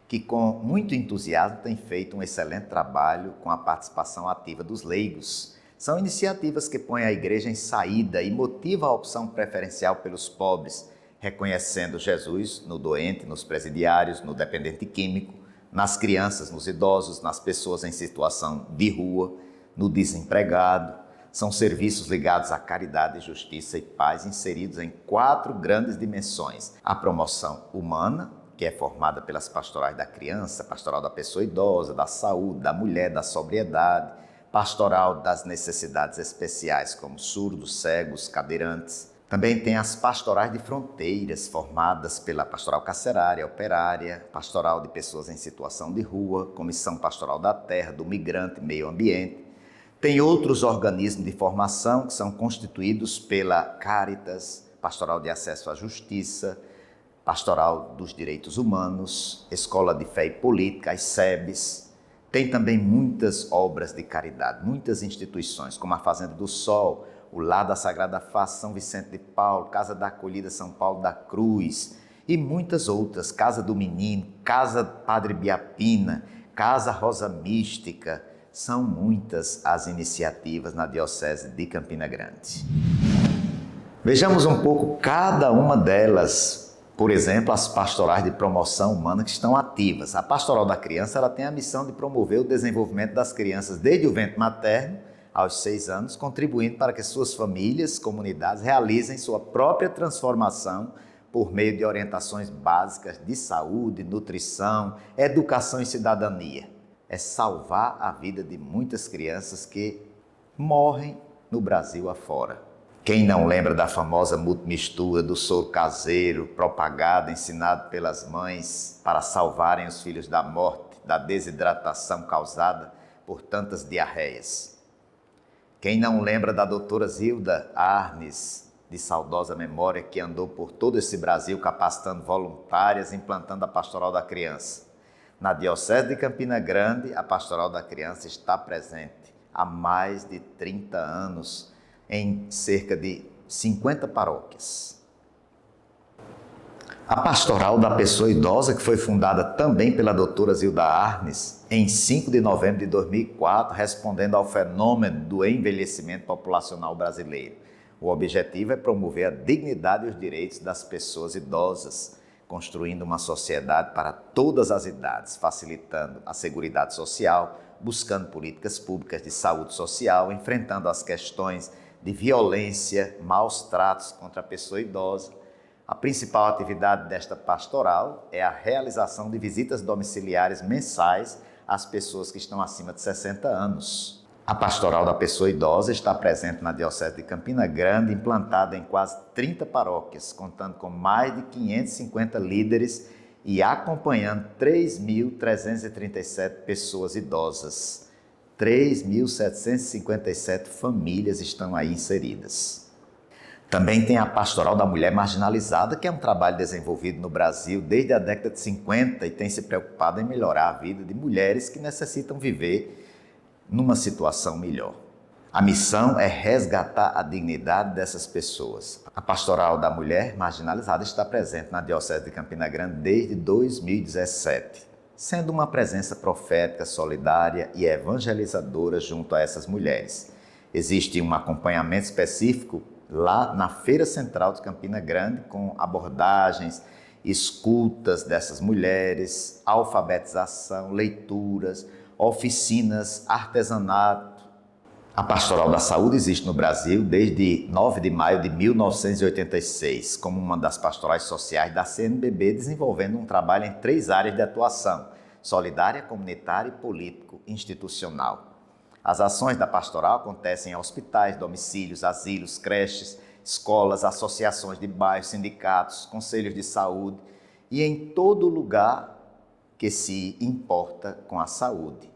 Speaker 1: que com muito entusiasmo têm feito um excelente trabalho com a participação ativa dos leigos. São iniciativas que põem a Igreja em saída e motivam a opção preferencial pelos pobres, reconhecendo Jesus no doente, nos presidiários, no dependente químico, nas crianças, nos idosos, nas pessoas em situação de rua, no desempregado. São serviços ligados à caridade, justiça e paz, inseridos em 4 grandes dimensões: a promoção humana, que é formada pelas pastorais da criança, pastoral da pessoa idosa, da saúde, da mulher, da sobriedade, pastoral das necessidades especiais, como surdos, cegos, cadeirantes. Também tem as pastorais de fronteiras, formadas pela pastoral carcerária, operária, pastoral de pessoas em situação de rua, comissão pastoral da terra, do migrante, meio ambiente. Tem outros organismos de formação que são constituídos pela Caritas, pastoral de acesso à justiça, pastoral dos direitos humanos, escola de fé e política, as SEBs. Tem também muitas obras de caridade, muitas instituições, como a Fazenda do Sol, o Lar da Sagrada Face São Vicente de Paulo, Casa da Acolhida São Paulo da Cruz e muitas outras, Casa do Menino, Casa Padre Biapina, Casa Rosa Mística. São muitas as iniciativas na Diocese de Campina Grande. Vejamos um pouco cada uma delas. Por exemplo, as pastorais de promoção humana que estão ativas. A pastoral da criança ela tem a missão de promover o desenvolvimento das crianças desde o ventre materno aos 6 anos, contribuindo para que suas famílias, comunidades realizem sua própria transformação por meio de orientações básicas de saúde, nutrição, educação e cidadania. É salvar a vida de muitas crianças que morrem no Brasil afora. Quem não lembra da famosa multimistura do soro caseiro, propagado, ensinado pelas mães para salvarem os filhos da morte, da desidratação causada por tantas diarreias? Quem não lembra da doutora Zilda Arnes, de saudosa memória, que andou por todo esse Brasil capacitando voluntárias, implantando a Pastoral da Criança? Na Diocese de Campina Grande, a Pastoral da Criança está presente há mais de 30 anos, em cerca de 50 paróquias. A Pastoral da Pessoa Idosa, que foi fundada também pela doutora Zilda Arnes, em 5 de novembro de 2004, respondendo ao fenômeno do envelhecimento populacional brasileiro. O objetivo é promover a dignidade e os direitos das pessoas idosas, construindo uma sociedade para todas as idades, facilitando a seguridade social, buscando políticas públicas de saúde social, enfrentando as questões de violência, maus tratos contra a pessoa idosa. A principal atividade desta pastoral é a realização de visitas domiciliares mensais às pessoas que estão acima de 60 anos. A Pastoral da Pessoa Idosa está presente na Diocese de Campina Grande, implantada em quase 30 paróquias, contando com mais de 550 líderes e acompanhando 3.337 pessoas idosas. 3.757 famílias estão aí inseridas. Também tem a Pastoral da Mulher Marginalizada, que é um trabalho desenvolvido no Brasil desde a década de 50 e tem se preocupado em melhorar a vida de mulheres que necessitam viver numa situação melhor. A missão é resgatar a dignidade dessas pessoas. A Pastoral da Mulher Marginalizada está presente na Diocese de Campina Grande desde 2017. Sendo uma presença profética, solidária e evangelizadora junto a essas mulheres. Existe um acompanhamento específico lá na Feira Central de Campina Grande, com abordagens, escutas dessas mulheres, alfabetização, leituras, oficinas, artesanato. A Pastoral da Saúde existe no Brasil desde 9 de maio de 1986, como uma das pastorais sociais da CNBB, desenvolvendo um trabalho em 3 áreas de atuação: solidária, comunitária e político-institucional. As ações da pastoral acontecem em hospitais, domicílios, asilos, creches, escolas, associações de bairros, sindicatos, conselhos de saúde e em todo lugar que se importa com a saúde.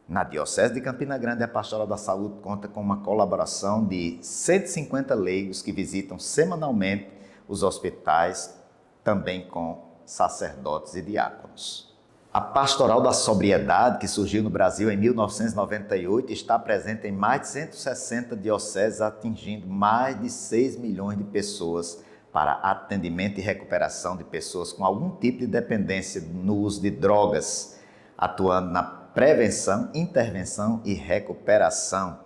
Speaker 1: Na Diocese de Campina Grande, a Pastoral da Saúde conta com uma colaboração de 150 leigos que visitam semanalmente os hospitais, também com sacerdotes e diáconos. A Pastoral da Sobriedade, que surgiu no Brasil em 1998, está presente em mais de 160 dioceses, atingindo mais de 6 milhões de pessoas para atendimento e recuperação de pessoas com algum tipo de dependência no uso de drogas, atuando na prevenção, intervenção e recuperação.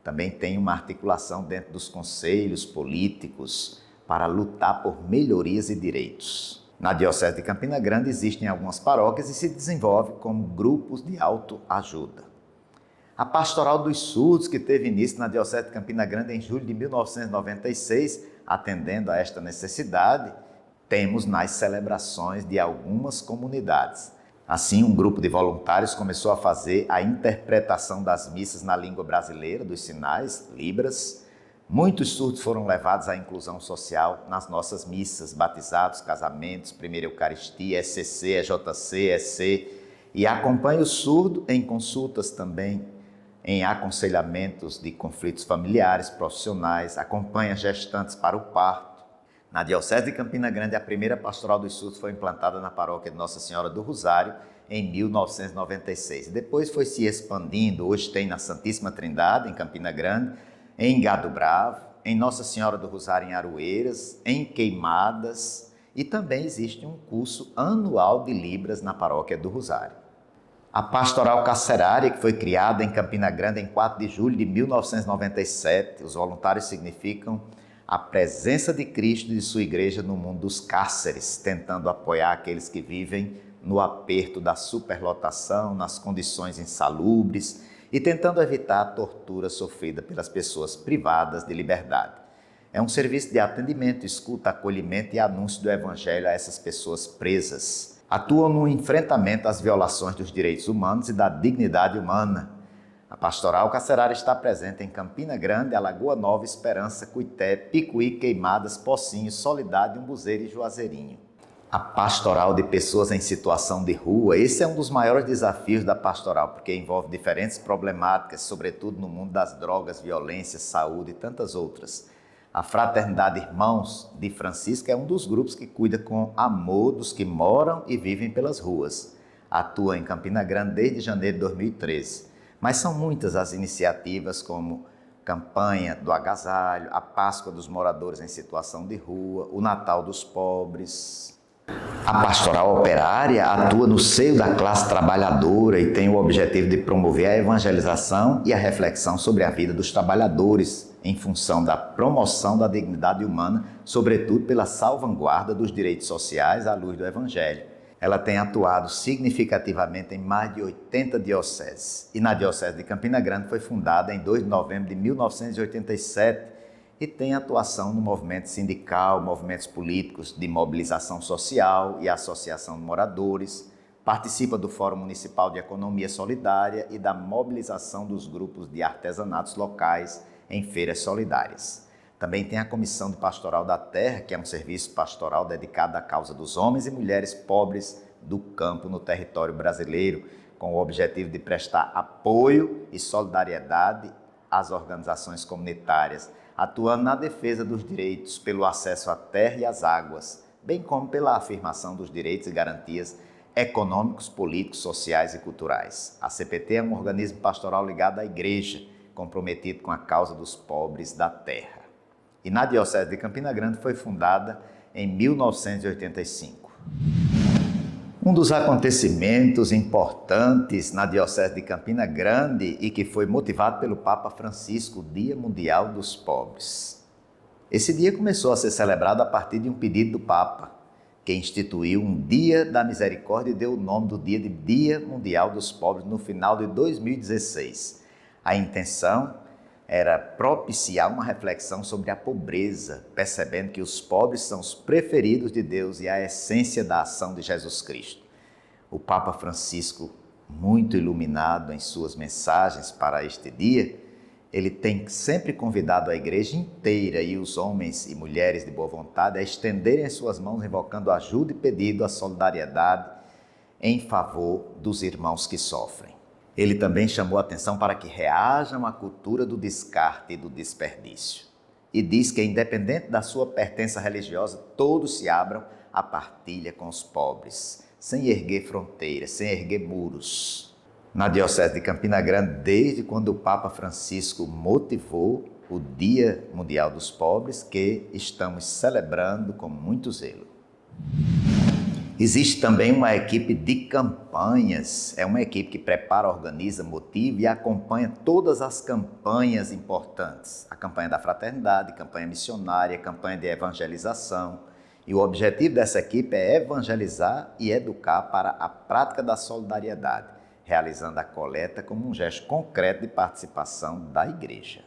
Speaker 1: Também tem uma articulação dentro dos conselhos políticos para lutar por melhorias e direitos. Na Diocese de Campina Grande existem algumas paróquias e se desenvolve como grupos de autoajuda. A Pastoral dos Surdos, que teve início na Diocese de Campina Grande em julho de 1996, atendendo a esta necessidade, temos nas celebrações de algumas comunidades. Assim, um grupo de voluntários começou a fazer a interpretação das missas na língua brasileira, dos sinais, Libras. Muitos surdos foram levados à inclusão social nas nossas missas, batizados, casamentos, primeira Eucaristia, ECC, EJC, EC, e acompanha o surdo em consultas também, em aconselhamentos de conflitos familiares, profissionais, acompanha gestantes para o parto. Na Diocese de Campina Grande, a primeira Pastoral dos Surdos foi implantada na paróquia de Nossa Senhora do Rosário em 1996. Depois foi se expandindo, hoje tem na Santíssima Trindade, em Campina Grande, em Gado Bravo, em Nossa Senhora do Rosário em Aroeiras, em Queimadas, e também existe um curso anual de Libras na paróquia do Rosário. A Pastoral Carcerária, que foi criada em Campina Grande em 4 de julho de 1997, os voluntários significam a presença de Cristo e de sua igreja no mundo dos cárceres, tentando apoiar aqueles que vivem no aperto da superlotação, nas condições insalubres e tentando evitar a tortura sofrida pelas pessoas privadas de liberdade. É um serviço de atendimento, escuta, acolhimento e anúncio do Evangelho a essas pessoas presas. Atuam no enfrentamento às violações dos direitos humanos e da dignidade humana. A Pastoral Carcerária está presente em Campina Grande, Alagoa Nova, Esperança, Cuité, Picuí, Queimadas, Pocinho, Soledade, Umbuzeiro e Juazeirinho. A Pastoral de Pessoas em Situação de Rua, esse é um dos maiores desafios da pastoral, porque envolve diferentes problemáticas, sobretudo no mundo das drogas, violência, saúde e tantas outras. A Fraternidade Irmãos de Francisco é um dos grupos que cuida com amor dos que moram e vivem pelas ruas. Atua em Campina Grande desde janeiro de 2013. Mas são muitas as iniciativas como Campanha do Agasalho, a Páscoa dos Moradores em Situação de Rua, o Natal dos Pobres. A Pastoral Operária atua no seio da classe trabalhadora e tem o objetivo de promover a evangelização e a reflexão sobre a vida dos trabalhadores em função da promoção da dignidade humana, sobretudo pela salvaguarda dos direitos sociais à luz do Evangelho. Ela tem atuado significativamente em mais de 80 dioceses. E na Diocese de Campina Grande foi fundada em 2 de novembro de 1987 e tem atuação no movimento sindical, movimentos políticos de mobilização social e associação de moradores, participa do Fórum Municipal de Economia Solidária e da mobilização dos grupos de artesanatos locais em feiras solidárias. Também tem a Comissão de Pastoral da Terra, que é um serviço pastoral dedicado à causa dos homens e mulheres pobres do campo no território brasileiro, com o objetivo de prestar apoio e solidariedade às organizações comunitárias, atuando na defesa dos direitos pelo acesso à terra e às águas, bem como pela afirmação dos direitos e garantias econômicos, políticos, sociais e culturais. A CPT é um organismo pastoral ligado à Igreja, comprometido com a causa dos pobres da terra. E na Diocese de Campina Grande foi fundada em 1985. Um dos acontecimentos importantes na Diocese de Campina Grande e que foi motivado pelo Papa Francisco, o Dia Mundial dos Pobres. Esse dia começou a ser celebrado a partir de um pedido do Papa, que instituiu um Dia da Misericórdia e deu o nome do dia de Dia Mundial dos Pobres no final de 2016. A intenção era propiciar uma reflexão sobre a pobreza, percebendo que os pobres são os preferidos de Deus e a essência da ação de Jesus Cristo. O Papa Francisco muito iluminado em suas mensagens para este dia, ele tem sempre convidado a igreja inteira e os homens e mulheres de boa vontade a estenderem as suas mãos invocando ajuda e pedido a solidariedade em favor dos irmãos que sofrem. Ele também chamou a atenção para que reajam à cultura do descarte e do desperdício. E diz que, independente da sua pertença religiosa, todos se abram à partilha com os pobres, sem erguer fronteiras, sem erguer muros. Na Diocese de Campina Grande, desde quando o Papa Francisco motivou o Dia Mundial dos Pobres, que estamos celebrando com muito zelo. Existe também uma equipe de campanhas, é uma equipe que prepara, organiza, motiva e acompanha todas as campanhas importantes. A campanha da fraternidade, campanha missionária, campanha de evangelização. E o objetivo dessa equipe é evangelizar e educar para a prática da solidariedade, realizando a coleta como um gesto concreto de participação da igreja.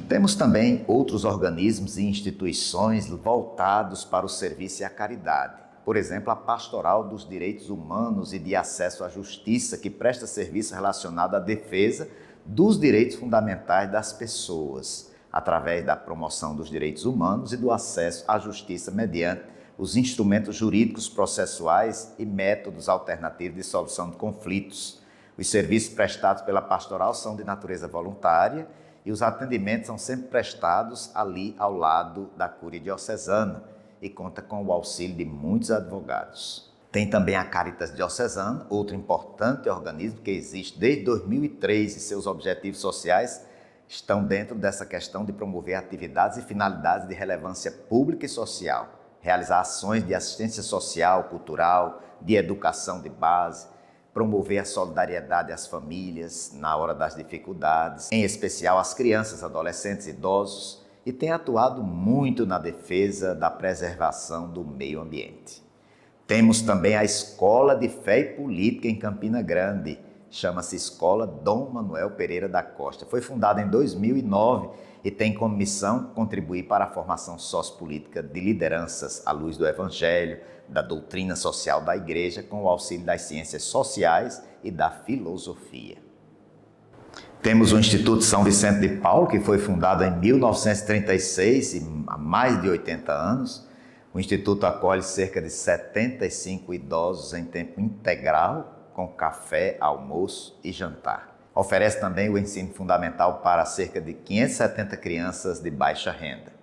Speaker 1: Temos também outros organismos e instituições voltados para o serviço e a caridade. Por exemplo, a Pastoral dos Direitos Humanos e de Acesso à Justiça, que presta serviço relacionado à defesa dos direitos fundamentais das pessoas, através da promoção dos direitos humanos e do acesso à justiça mediante os instrumentos jurídicos processuais e métodos alternativos de solução de conflitos. Os serviços prestados pela Pastoral são de natureza voluntária e os atendimentos são sempre prestados ali ao lado da Cúria Diocesana, e conta com o auxílio de muitos advogados. Tem também a Caritas Diocesana, outro importante organismo que existe desde 2003 e seus objetivos sociais estão dentro dessa questão de promover atividades e finalidades de relevância pública e social, realizar ações de assistência social, cultural, de educação de base, promover a solidariedade às famílias na hora das dificuldades, em especial às crianças, adolescentes e idosos, e tem atuado muito na defesa da preservação do meio ambiente. Temos também a Escola de Fé e Política em Campina Grande, chama-se Escola Dom Manuel Pereira da Costa. Foi fundada em 2009 e tem como missão contribuir para a formação sociopolítica de lideranças à luz do Evangelho, da doutrina social da Igreja, com o auxílio das ciências sociais e da filosofia. Temos o Instituto São Vicente de Paulo, que foi fundado em 1936 e há mais de 80 anos. O Instituto acolhe cerca de 75 idosos em tempo integral, com café, almoço e jantar. Oferece também o ensino fundamental para cerca de 570 crianças de baixa renda.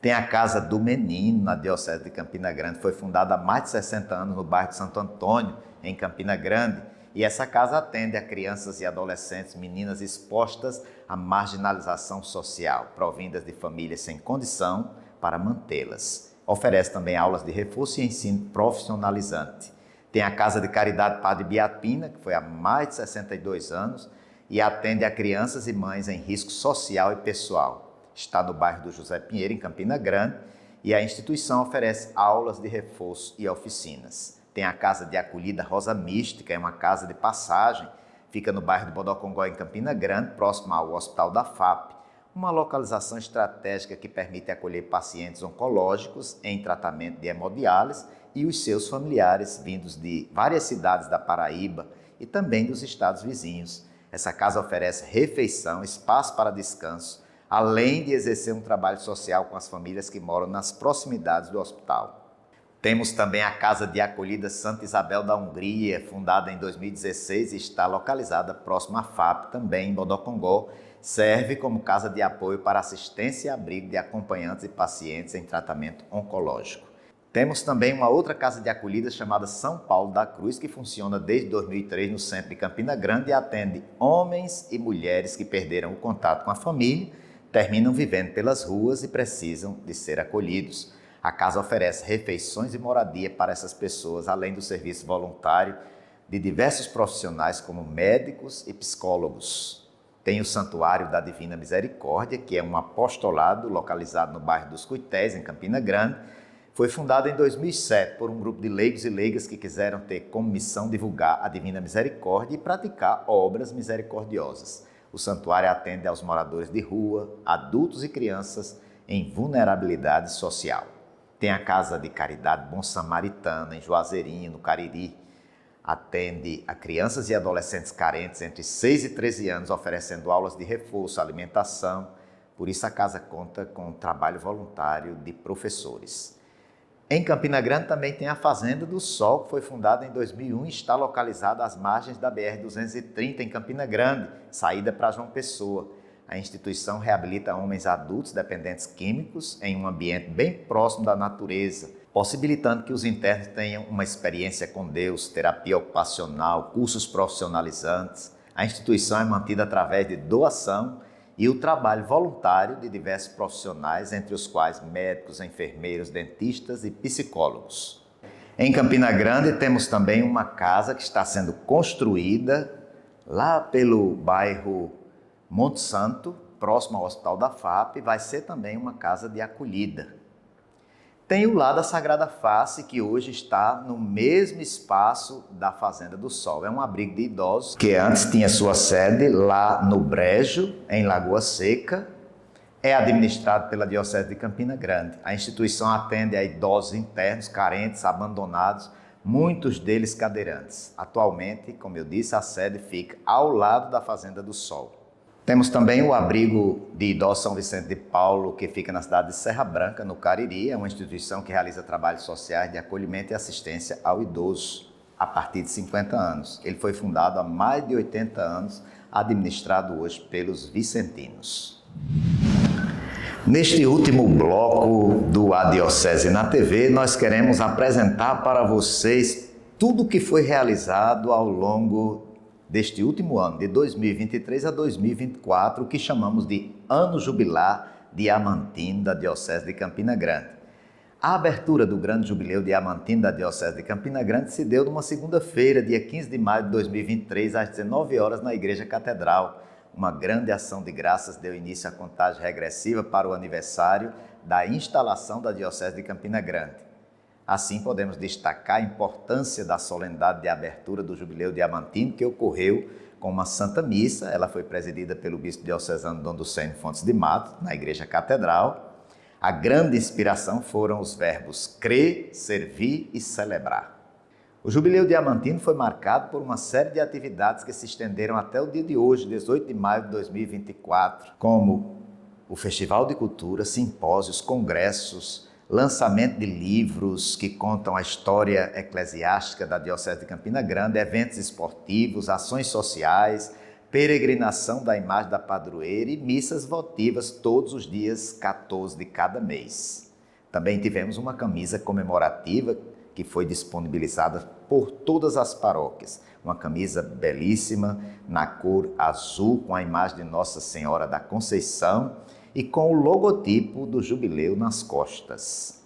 Speaker 1: Tem a Casa do Menino, na Diocese de Campina Grande, foi fundada há mais de 60 anos no bairro de Santo Antônio, em Campina Grande, e essa casa atende a crianças e adolescentes, meninas expostas à marginalização social, provindas de famílias sem condição para mantê-las. Oferece também aulas de reforço e ensino profissionalizante. Tem a Casa de Caridade Padre Biapina, que foi há mais de 62 anos, e atende a crianças e mães em risco social e pessoal. Está no bairro do José Pinheiro, em Campina Grande, e a instituição oferece aulas de reforço e oficinas. Tem a Casa de Acolhida Rosa Mística, é uma casa de passagem, fica no bairro de Bodocongó, em Campina Grande, próximo ao Hospital da FAP, uma localização estratégica que permite acolher pacientes oncológicos em tratamento de hemodiálise e os seus familiares vindos de várias cidades da Paraíba e também dos estados vizinhos. Essa casa oferece refeição, espaço para descanso, além de exercer um trabalho social com as famílias que moram nas proximidades do hospital. Temos também a Casa de Acolhida Santa Isabel da Hungria, fundada em 2016 e está localizada próximo à FAP, também em Bodocongó. Serve como casa de apoio para assistência e abrigo de acompanhantes e pacientes em tratamento oncológico. Temos também uma outra casa de acolhida chamada São Paulo da Cruz, que funciona desde 2003 no centro de Campina Grande e atende homens e mulheres que perderam o contato com a família, terminam vivendo pelas ruas e precisam de ser acolhidos. A casa oferece refeições e moradia para essas pessoas, além do serviço voluntário de diversos profissionais como médicos e psicólogos. Tem o Santuário da Divina Misericórdia, que é um apostolado localizado no bairro dos Cuités, em Campina Grande. Foi fundado em 2007 por um grupo de leigos e leigas que quiseram ter como missão divulgar a Divina Misericórdia e praticar obras misericordiosas. O santuário atende aos moradores de rua, adultos e crianças em vulnerabilidade social. Tem a Casa de Caridade Bom Samaritano, em Juazeirinho, no Cariri. Atende a crianças e adolescentes carentes entre 6 e 13 anos, oferecendo aulas de reforço, alimentação. Por isso a casa conta com um trabalho voluntário de professores. Em Campina Grande também tem a Fazenda do Sol, que foi fundada em 2001 e está localizada às margens da BR-230 em Campina Grande, saída para João Pessoa. A instituição reabilita homens adultos dependentes químicos em um ambiente bem próximo da natureza, possibilitando que os internos tenham uma experiência com Deus, terapia ocupacional, cursos profissionalizantes. A instituição é mantida através de doação e o trabalho voluntário de diversos profissionais, entre os quais médicos, enfermeiros, dentistas e psicólogos. Em Campina Grande temos também uma casa que está sendo construída lá pelo bairro Monte Santo, próximo ao Hospital da FAP, vai ser também uma casa de acolhida. Tem o Lar da Sagrada Face, que hoje está no mesmo espaço da Fazenda do Sol. É um abrigo de idosos que antes tinha sua sede lá no Brejo, em Lagoa Seca. É administrado pela Diocese de Campina Grande. A instituição atende a idosos internos, carentes, abandonados, muitos deles cadeirantes. Atualmente, como eu disse, a sede fica ao lado da Fazenda do Sol. Temos também o abrigo de idosos São Vicente de Paulo, que fica na cidade de Serra Branca, no Cariri. É uma instituição que realiza trabalhos sociais de acolhimento e assistência ao idoso a partir de 50 anos. Ele foi fundado há mais de 80 anos, administrado hoje pelos vicentinos. Neste último bloco do A Diocese na TV, nós queremos apresentar para vocês tudo o que foi realizado ao longo deste último ano, de 2023 a 2024, o que chamamos de Ano Jubilar Diamantino da Diocese de Campina Grande. A abertura do Grande Jubileu Diamantino da Diocese de Campina Grande se deu numa segunda-feira, dia 15 de maio de 2023, às 19 horas, na Igreja Catedral. Uma grande ação de graças deu início à contagem regressiva para o aniversário da instalação da Diocese de Campina Grande. Assim, podemos destacar a importância da solenidade de abertura do Jubileu Diamantino, que ocorreu com uma Santa Missa. Ela foi presidida pelo bispo diocesano Dom Ducênio Fontes de Mato, na Igreja Catedral. A grande inspiração foram os verbos crer, servir e celebrar. O Jubileu Diamantino foi marcado por uma série de atividades que se estenderam até o dia de hoje, 18 de maio de 2024, como o Festival de Cultura, simpósios, congressos, lançamento de livros que contam a história eclesiástica da Diocese de Campina Grande, eventos esportivos, ações sociais, peregrinação da imagem da padroeira e missas votivas todos os dias 14 de cada mês. Também tivemos uma camisa comemorativa que foi disponibilizada por todas as paróquias. Uma camisa belíssima, na cor azul, com a imagem de Nossa Senhora da Conceição e com o logotipo do Jubileu nas costas.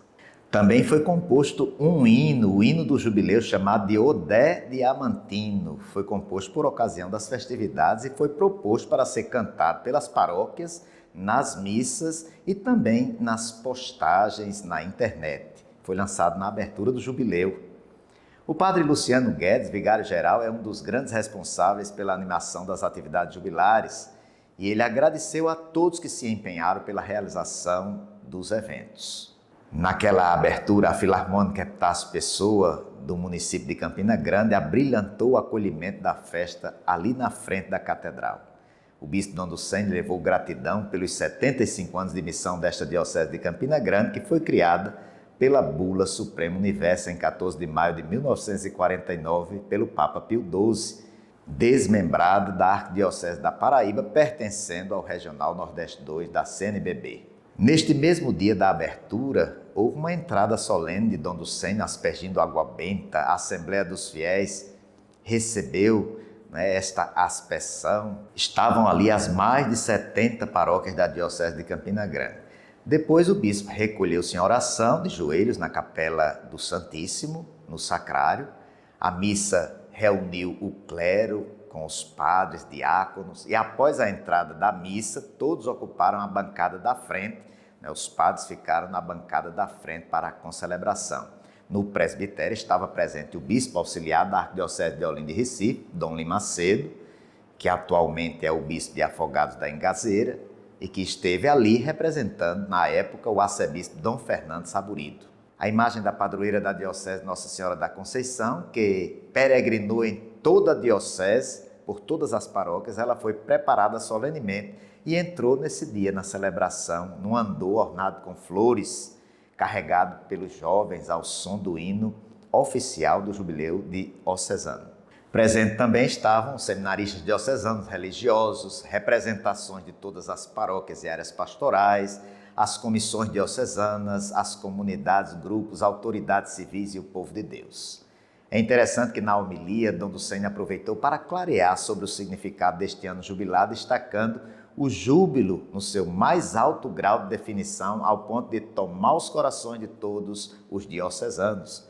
Speaker 1: Também foi composto um hino, o hino do Jubileu, chamado de Odé Diamantino. Foi composto por ocasião das festividades e foi proposto para ser cantado pelas paróquias, nas missas e também nas postagens na internet. Foi lançado na abertura do Jubileu. O padre Luciano Guedes, vigário-geral, é um dos grandes responsáveis pela animação das atividades jubilares e ele agradeceu a todos que se empenharam pela realização dos eventos. Naquela abertura, a Filarmônica Epitácio Pessoa, do município de Campina Grande, abrilhantou o acolhimento da festa ali na frente da catedral. O bispo Dom Ducênio levou gratidão pelos 75 anos de missão desta Diocese de Campina Grande, que foi criada pela Bula Supremo Universo em 14 de maio de 1949 pelo Papa Pio XII, desmembrado da Arquidiocese da Paraíba, pertencendo ao Regional Nordeste II da CNBB. Neste mesmo dia da abertura, houve uma entrada solene de Dom Ducênio aspergindo água benta. A Assembleia dos Fiéis recebeu esta aspersão. Estavam ali as mais de 70 paróquias da Diocese de Campina Grande. Depois o bispo recolheu-se em oração, de joelhos, na Capela do Santíssimo, no Sacrário. A missa reuniu o clero com os padres, diáconos, e após a entrada da missa, todos ocuparam a bancada da frente. Os padres ficaram na bancada da frente para a concelebração. No presbitério estava presente o bispo auxiliar da Arquidiocese de Olinda e Recife, Dom Lima Macedo, que atualmente é o bispo de Afogados da Engazeira, e que esteve ali representando, na época, o arcebispo Dom Fernando Saburido. A imagem da padroeira da Diocese Nossa Senhora da Conceição, que peregrinou em toda a Diocese, por todas as paróquias, ela foi preparada solenemente e entrou nesse dia na celebração, num andor ornado com flores, carregado pelos jovens ao som do hino oficial do Jubileu Diocesano. Presente também estavam seminaristas diocesanos, religiosos, representações de todas as paróquias e áreas pastorais, as comissões diocesanas, as comunidades, grupos, autoridades civis e o povo de Deus. É interessante que na homilia, Dom Ducene aproveitou para clarear sobre o significado deste ano jubilar, destacando o júbilo no seu mais alto grau de definição, ao ponto de tomar os corações de todos os diocesanos.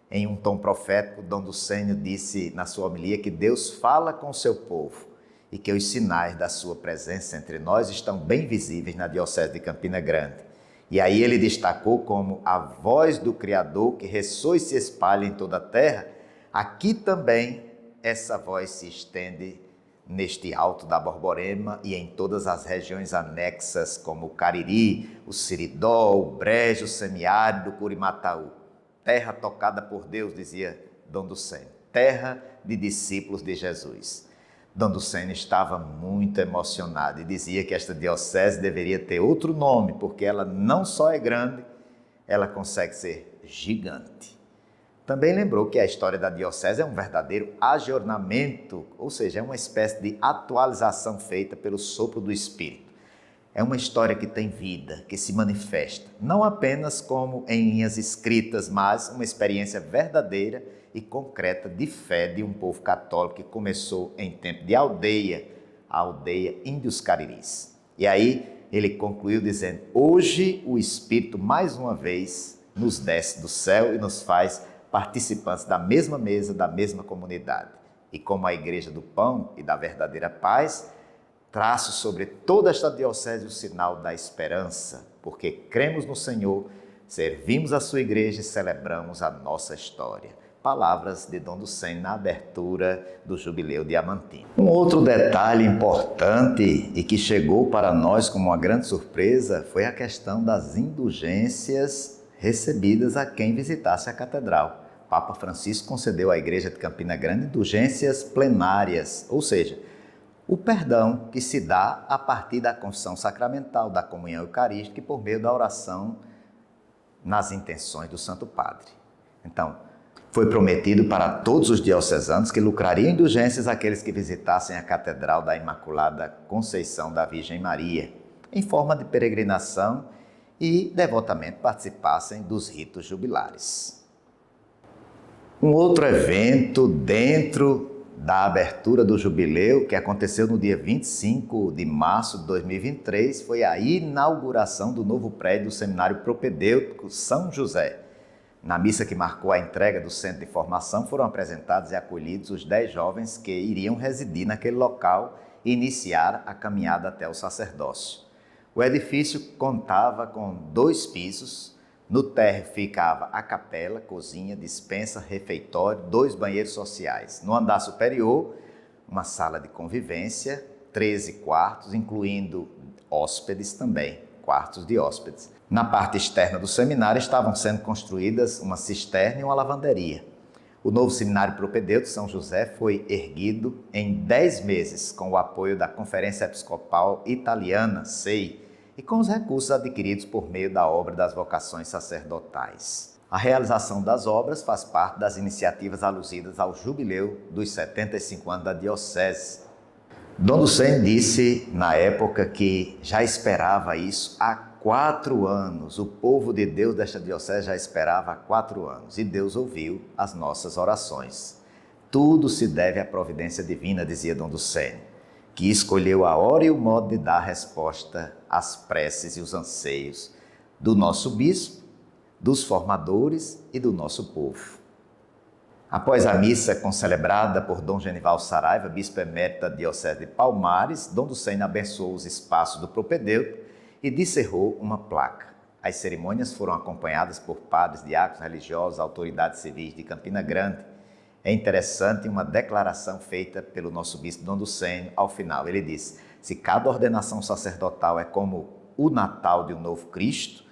Speaker 1: Em um tom profético, Dom Ducene disse na sua homilia que Deus fala com o seu povo e que os sinais da sua presença entre nós estão bem visíveis na Diocese de Campina Grande. E aí ele destacou como a voz do Criador que ressoa e se espalha em toda a terra, aqui também essa voz se estende neste Alto da Borborema e em todas as regiões anexas como o Cariri, o Siridó, o Brejo, o Semiárido, o Curimataú. Terra tocada por Deus, dizia Dom Ducene, terra de discípulos de Jesus. Dom Ducene estava muito emocionado e dizia que esta diocese deveria ter outro nome, porque ela não só é grande, ela consegue ser gigante. Também lembrou que a história da diocese é um verdadeiro ajornamento, ou seja, é uma espécie de atualização feita pelo sopro do Espírito. É uma história que tem vida, que se manifesta, não apenas como em linhas escritas, mas uma experiência verdadeira e concreta de fé de um povo católico que começou em tempo de aldeia, a aldeia Índios Cariris. E aí ele concluiu dizendo: hoje o Espírito mais uma vez nos desce do céu e nos faz participantes da mesma mesa, da mesma comunidade. E como a Igreja do Pão e da Verdadeira Paz, traço sobre toda esta diocese o sinal da esperança, porque cremos no Senhor, servimos a sua igreja e celebramos a nossa história. Palavras de Dom Ducene na abertura do Jubileu Diamantino. Um outro detalhe importante e que chegou para nós como uma grande surpresa foi a questão das indulgências recebidas a quem visitasse a catedral. Papa Francisco concedeu à Igreja de Campina Grande indulgências plenárias, ou seja, o perdão que se dá a partir da confissão sacramental, da comunhão eucarística e por meio da oração nas intenções do Santo Padre. Então, foi prometido para todos os diocesanos que lucrariam indulgências àqueles que visitassem a Catedral da Imaculada Conceição da Virgem Maria, em forma de peregrinação e devotamente participassem dos ritos jubilares. Um outro evento dentro da abertura do jubileu, que aconteceu no dia 25 de março de 2023, foi a inauguração do novo prédio do Seminário Propedêutico São José. Na missa que marcou a entrega do centro de formação, foram apresentados e acolhidos os 10 jovens que iriam residir naquele local e iniciar a caminhada até o sacerdócio. O edifício contava com 2 pisos. No térreo ficava a capela, cozinha, despensa, refeitório, 2 banheiros sociais. No andar superior, uma sala de convivência, 13 quartos, incluindo hóspedes também, quartos de hóspedes. Na parte externa do seminário estavam sendo construídas uma cisterna e uma lavanderia. O novo Seminário Propedêutico São José foi erguido em 10 meses com o apoio da Conferência Episcopal Italiana, SEI, e com os recursos adquiridos por meio da obra das vocações sacerdotais. A realização das obras faz parte das iniciativas alusidas ao jubileu dos 75 anos da Diocese. Dom Ducene disse na época que já esperava isso há 4 anos. O povo de Deus desta Diocese já esperava há 4 anos e Deus ouviu as nossas orações. Tudo se deve à providência divina, dizia Dom Ducene, que escolheu a hora e o modo de dar resposta às preces e os anseios do nosso bispo, dos formadores e do nosso povo. Após a missa concelebrada por Dom Genival Saraiva, bispo emérito da Diocese de Palmares, Dom Ducene abençoou os espaços do propedêutico e descerrou uma placa. As cerimônias foram acompanhadas por padres, diáconos, religiosos, autoridades civis de Campina Grande. É interessante uma declaração feita pelo nosso bispo Dom Ducene ao final. Ele disse: se cada ordenação sacerdotal é como o Natal de um novo Cristo,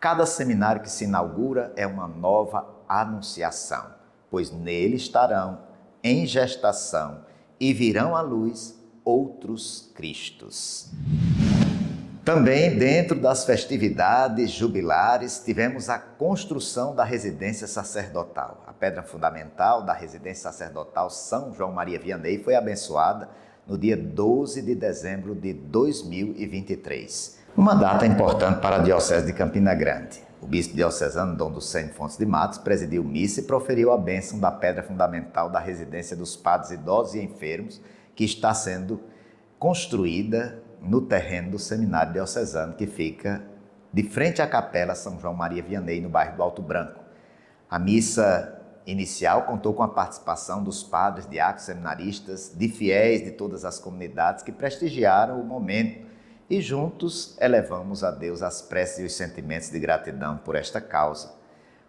Speaker 1: Cada seminário que se inaugura é uma nova anunciação, pois nele estarão em gestação e virão à luz outros Cristos. Também dentro das festividades jubilares tivemos a construção da residência sacerdotal. A pedra fundamental da residência sacerdotal São João Maria Vianney foi abençoada no dia 12 de dezembro de 2023. Uma data importante para a Diocese de Campina Grande. O bispo diocesano Dom Ducênio Fontes de Matos presidiu missa e proferiu a bênção da pedra fundamental da residência dos padres idosos e enfermos, que está sendo construída no terreno do seminário diocesano, que fica de frente à capela São João Maria Vianney, no bairro do Alto Branco. A missa inicial contou com a participação dos padres, diáconos, seminaristas, de fiéis de todas as comunidades que prestigiaram o momento e juntos elevamos a Deus as preces e os sentimentos de gratidão por esta causa.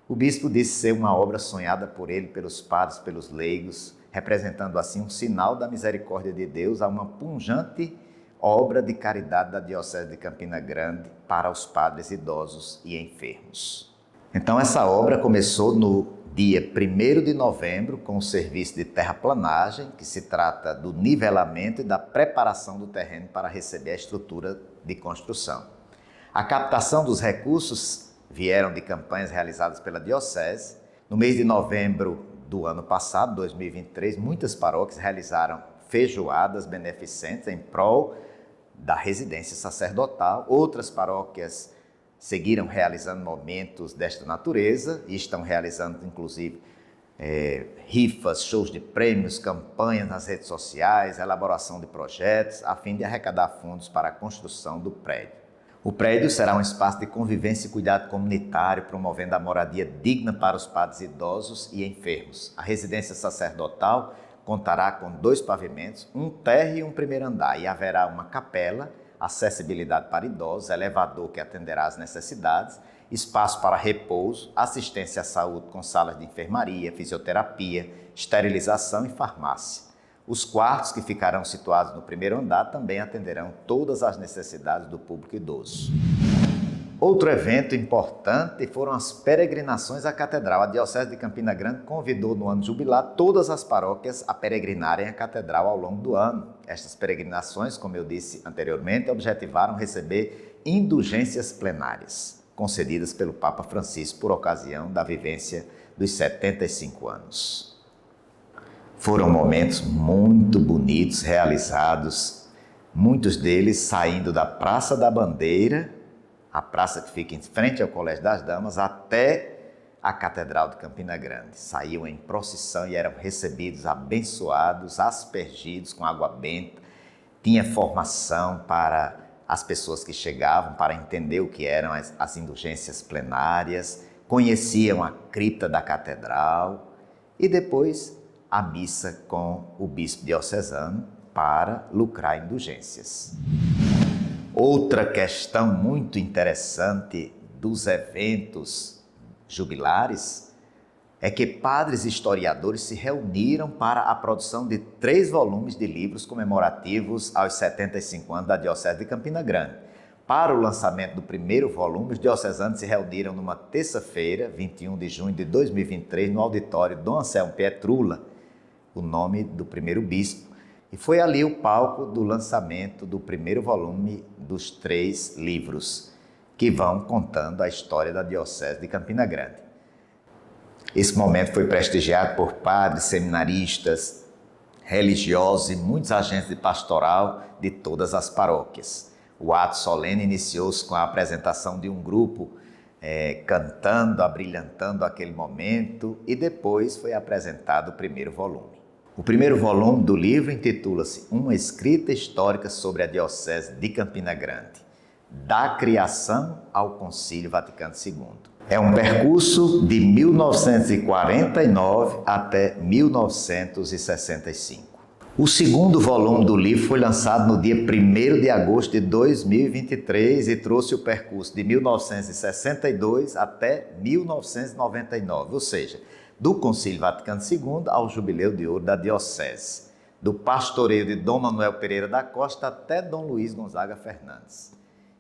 Speaker 1: O bispo disse ser uma obra sonhada por ele, pelos padres, pelos leigos, representando assim um sinal da misericórdia de Deus a uma pungente obra de caridade da Diocese de Campina Grande para os padres idosos e enfermos. Então essa obra começou no dia 1º de novembro com o serviço de terraplanagem, que se trata do nivelamento e da preparação do terreno para receber a estrutura de construção. A captação dos recursos vieram de campanhas realizadas pela Diocese. No mês de novembro do ano passado, 2023, muitas paróquias realizaram feijoadas beneficentes em prol da residência sacerdotal. Outras paróquias seguiram realizando momentos desta natureza e estão realizando, inclusive, rifas, shows de prêmios, campanhas nas redes sociais, elaboração de projetos, a fim de arrecadar fundos para a construção do prédio. O prédio será um espaço de convivência e cuidado comunitário, promovendo a moradia digna para os padres idosos e enfermos. A residência sacerdotal contará com 2 pavimentos, um térreo e um primeiro andar, e haverá uma capela, acessibilidade para idosos, elevador que atenderá às necessidades, espaço para repouso, assistência à saúde com salas de enfermaria, fisioterapia, esterilização e farmácia. Os quartos, que ficarão situados no primeiro andar, também atenderão todas as necessidades do público idoso. Outro evento importante foram as peregrinações à Catedral. A Diocese de Campina Grande convidou no ano jubilar todas as paróquias a peregrinarem à Catedral ao longo do ano. Estas peregrinações, como eu disse anteriormente, objetivaram receber indulgências plenárias, concedidas pelo Papa Francisco por ocasião da vivência dos 75 anos. Foram momentos muito bonitos realizados, muitos deles saindo da Praça da Bandeira, a praça que fica em frente ao Colégio das Damas, até a Catedral de Campina Grande. Saíam em procissão e eram recebidos, abençoados, aspergidos com água benta. Tinha formação para as pessoas que chegavam, para entender o que eram as indulgências plenárias, conheciam a cripta da catedral e depois a missa com o bispo diocesano para lucrar indulgências. Outra questão muito interessante dos eventos jubilares é que padres e historiadores se reuniram para a produção de 3 volumes de livros comemorativos aos 75 anos da Diocese de Campina Grande. Para o lançamento do primeiro volume, os diocesanos se reuniram numa terça-feira, 21 de junho de 2023, no auditório Dom Anselmo Pietrula, o nome do primeiro bispo. E foi ali o palco do lançamento do primeiro volume dos 3 livros, que vão contando a história da Diocese de Campina Grande. Esse momento foi prestigiado por padres, seminaristas, religiosos e muitos agentes de pastoral de todas as paróquias. O ato solene iniciou-se com a apresentação de um grupo cantando, abrilhantando aquele momento, e depois foi apresentado o primeiro volume. O primeiro volume do livro intitula-se Uma Escrita Histórica sobre a Diocese de Campina Grande, da criação ao Concílio Vaticano II. É um percurso de 1949 até 1965. O segundo volume do livro foi lançado no dia 1º de agosto de 2023 e trouxe o percurso de 1962 até 1999, ou seja, do Concílio Vaticano II ao Jubileu de Ouro da Diocese, do pastoreio de Dom Manuel Pereira da Costa até Dom Luiz Gonzaga Fernandes.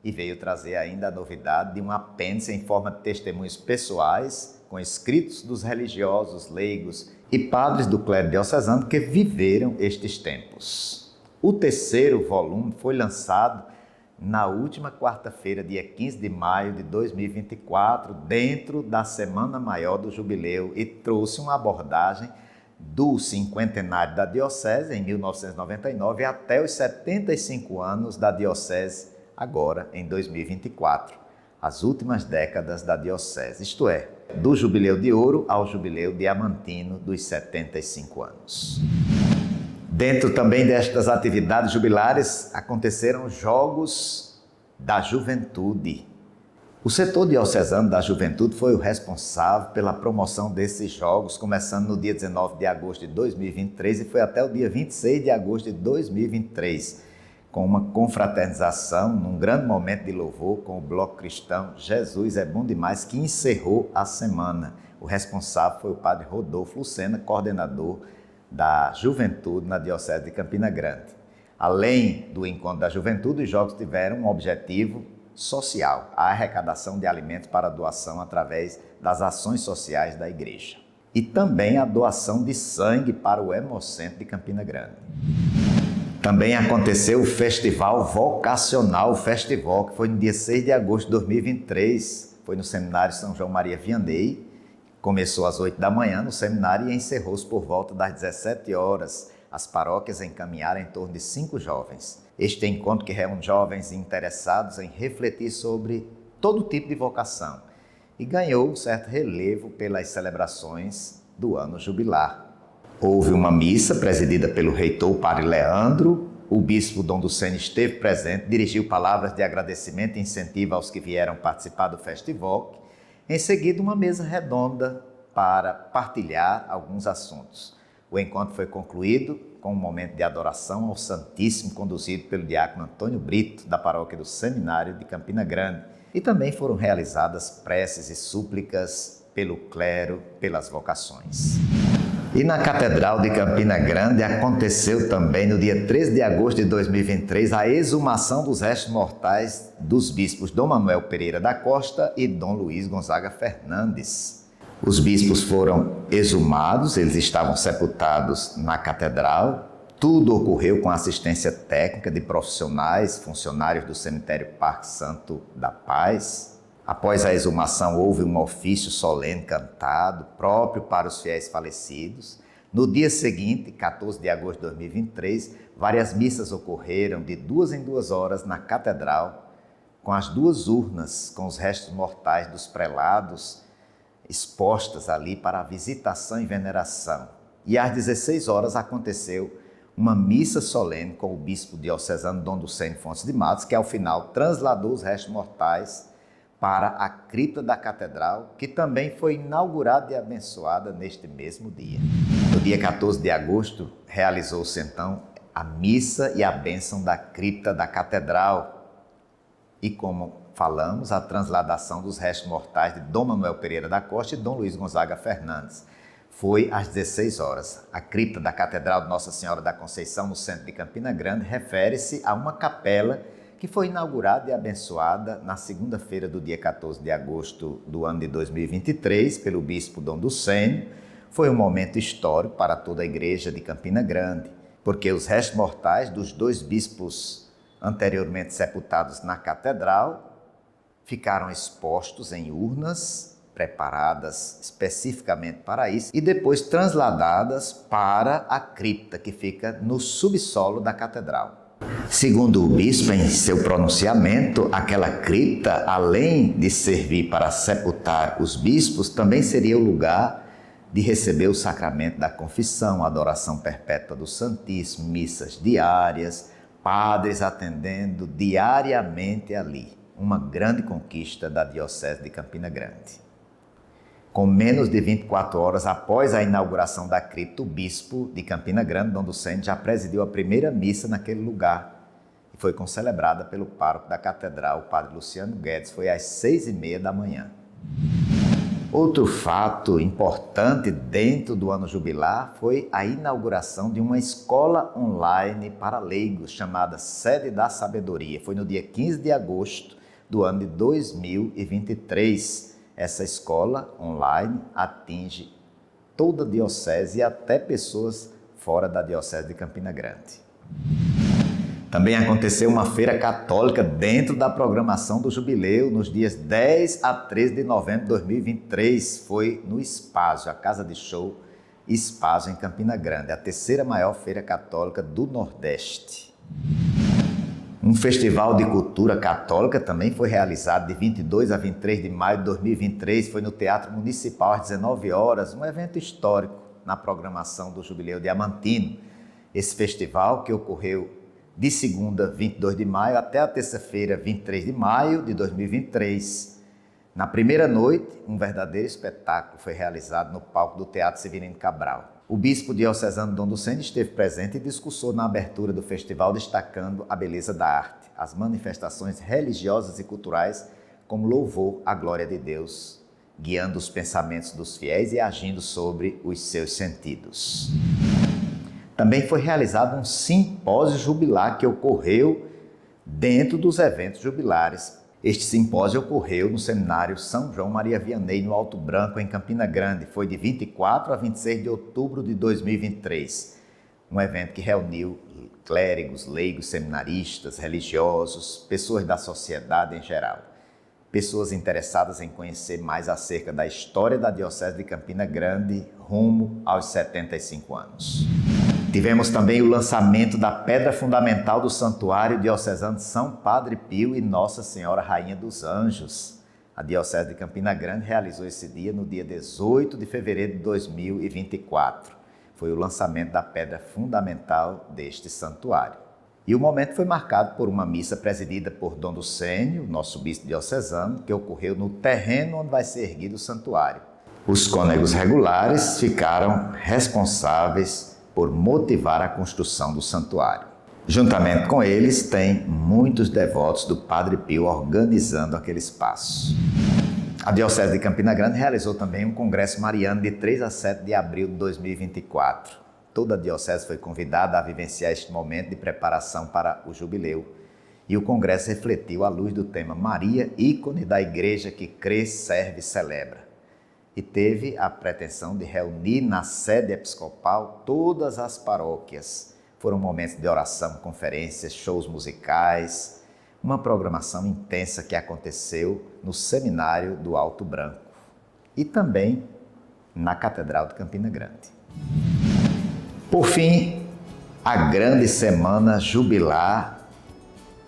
Speaker 1: e veio trazer ainda a novidade de um apêndice em forma de testemunhos pessoais com escritos dos religiosos, leigos e padres do clero diocesano que viveram estes tempos. O terceiro volume foi lançado na última quarta-feira, dia 15 de maio de 2024, dentro da Semana Maior do Jubileu, e trouxe uma abordagem do cinquentenário da Diocese, em 1999, até os 75 anos da Diocese, agora em 2024, as últimas décadas da Diocese, isto é, do Jubileu de Ouro ao Jubileu Diamantino dos 75 anos. Dentro também destas atividades jubilares aconteceram Jogos da Juventude. O setor diocesano da juventude foi o responsável pela promoção desses jogos, começando no dia 19 de agosto de 2023 e foi até o dia 26 de agosto de 2023, com uma confraternização, num grande momento de louvor com o Bloco Cristão Jesus é Bom Demais, que encerrou a semana. O responsável foi o padre Rodolfo Lucena, coordenador da juventude na Diocese de Campina Grande. Além do encontro da juventude, os jogos tiveram um objetivo social, a arrecadação de alimentos para doação através das ações sociais da igreja. E também a doação de sangue para o Hemocentro de Campina Grande. Também aconteceu o Festival Vocacional, o Festival, que foi no dia 6 de agosto de 2023, foi no Seminário São João Maria Vianney. Começou às 8 da manhã no seminário e encerrou-se por volta das 17 horas. As paróquias encaminharam em torno de 5 jovens. Este encontro que reúne jovens interessados em refletir sobre todo tipo de vocação e ganhou um certo relevo pelas celebrações do ano jubilar. Houve uma missa presidida pelo reitor, o padre Leandro. O bispo Dom Ducênio esteve presente, dirigiu palavras de agradecimento e incentivo aos que vieram participar do festival. Em seguida, uma mesa redonda para partilhar alguns assuntos. O encontro foi concluído com um momento de adoração ao Santíssimo, conduzido pelo diácono Antônio Brito, da paróquia do Seminário de Campina Grande. E também foram realizadas preces e súplicas pelo clero, pelas vocações. E na Catedral de Campina Grande aconteceu também, no dia 13 de agosto de 2023, a exumação dos restos mortais dos bispos Dom Manuel Pereira da Costa e Dom Luiz Gonzaga Fernandes. Os bispos foram exumados, eles estavam sepultados na Catedral. Tudo ocorreu com assistência técnica de profissionais, funcionários do cemitério Parque Santo da Paz. Após a exumação, houve um ofício solene cantado, próprio para os fiéis falecidos. No dia seguinte, 14 de agosto de 2023, várias missas ocorreram de 2 em 2 horas na Catedral, com as 2 urnas com os restos mortais dos prelados expostas ali para a visitação e veneração. E às 16 horas aconteceu uma missa solene com o bispo diocesano Dom Ducênio Fontes de Matos, que ao final transladou os restos mortais para a cripta da Catedral, que também foi inaugurada e abençoada neste mesmo dia. No dia 14 de agosto, realizou-se então a missa e a bênção da cripta da Catedral. E como falamos, a transladação dos restos mortais de Dom Manuel Pereira da Costa e Dom Luiz Gonzaga Fernandes. Foi às 16 horas. A cripta da Catedral de Nossa Senhora da Conceição, no centro de Campina Grande, refere-se a uma capela que foi inaugurada e abençoada na segunda-feira do dia 14 de agosto do ano de 2023 pelo bispo Dom Ducênio. Foi um momento histórico para toda a igreja de Campina Grande, porque os restos mortais dos 2 bispos anteriormente sepultados na catedral ficaram expostos em urnas preparadas especificamente para isso e depois transladadas para a cripta que fica no subsolo da catedral. Segundo o bispo, em seu pronunciamento, aquela cripta, além de servir para sepultar os bispos, também seria o lugar de receber o sacramento da confissão, a adoração perpétua do Santíssimo, missas diárias, padres atendendo diariamente ali. Uma grande conquista da Diocese de Campina Grande. Com menos de 24 horas após a inauguração da cripta, o bispo de Campina Grande, Dom Ducênio, já presidiu a primeira missa naquele lugar e foi concelebrada pelo pároco da catedral, o padre Luciano Guedes. Foi às 6h30 da manhã. Outro fato importante dentro do ano jubilar foi a inauguração de uma escola online para leigos chamada Sede da Sabedoria. Foi no dia 15 de agosto do ano de 2023. Essa escola online atinge toda a diocese e até pessoas fora da diocese de Campina Grande. Também aconteceu uma feira católica dentro da programação do Jubileu, nos dias 10 a 13 de novembro de 2023. Foi no Espásio, a casa de show Espásio, em Campina Grande, a terceira maior feira católica do Nordeste. Um festival de cultura católica também foi realizado de 22 a 23 de maio de 2023. Foi no Teatro Municipal às 19 horas, um evento histórico na programação do Jubileu Diamantino. Esse festival, que ocorreu de segunda, 22 de maio, até a terça-feira, 23 de maio de 2023. Na primeira noite, um verdadeiro espetáculo foi realizado no palco do Teatro Severino Cabral. O bispo diocesano Dom Ducênio esteve presente e discursou na abertura do festival, destacando a beleza da arte, as manifestações religiosas e culturais, como louvor à glória de Deus, guiando os pensamentos dos fiéis e agindo sobre os seus sentidos. Também foi realizado um simpósio jubilar que ocorreu dentro dos eventos jubilares. Este simpósio ocorreu no Seminário São João Maria Vianney, no Alto Branco, em Campina Grande. Foi de 24 a 26 de outubro de 2023. Um evento que reuniu clérigos, leigos, seminaristas, religiosos, pessoas da sociedade em geral. Pessoas interessadas em conhecer mais acerca da história da Diocese de Campina Grande rumo aos 75 anos. Tivemos também o lançamento da pedra fundamental do Santuário Diocesano de São Padre Pio e Nossa Senhora Rainha dos Anjos. A Diocese de Campina Grande realizou esse dia no dia 18 de fevereiro de 2024. Foi o lançamento da pedra fundamental deste santuário. E o momento foi marcado por uma missa presidida por Dom Ducênio, nosso bispo diocesano, que ocorreu no terreno onde vai ser erguido o santuário. Os cônegos regulares ficaram responsáveis por motivar a construção do santuário. Juntamente com eles, tem muitos devotos do Padre Pio organizando aquele espaço. A Diocese de Campina Grande realizou também um congresso mariano de 3 a 7 de abril de 2024. Toda a Diocese foi convidada a vivenciar este momento de preparação para o jubileu. E o congresso refletiu à luz do tema Maria, ícone da Igreja que crê, serve e celebra. E teve a pretensão de reunir na sede episcopal todas as paróquias. Foram momentos de oração, conferências, shows musicais, uma programação intensa que aconteceu no Seminário do Alto Branco e também na Catedral de Campina Grande. Por fim, a grande semana jubilar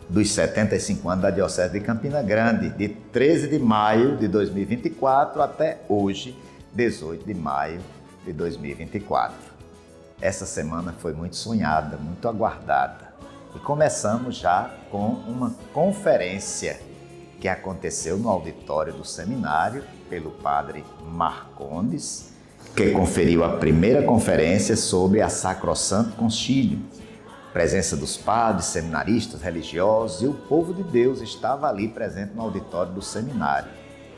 Speaker 1: dos 75 anos da Diocese de Campina Grande, de 13 de maio de 2024 até hoje, 18 de maio de 2024. Essa semana foi muito sonhada, muito aguardada. E começamos já com uma conferência que aconteceu no auditório do seminário pelo padre Marcondes, que conferiu a primeira conferência sobre a Sacrosanto Concílio. Presença dos padres, seminaristas, religiosos e o povo de Deus estava ali presente no auditório do seminário.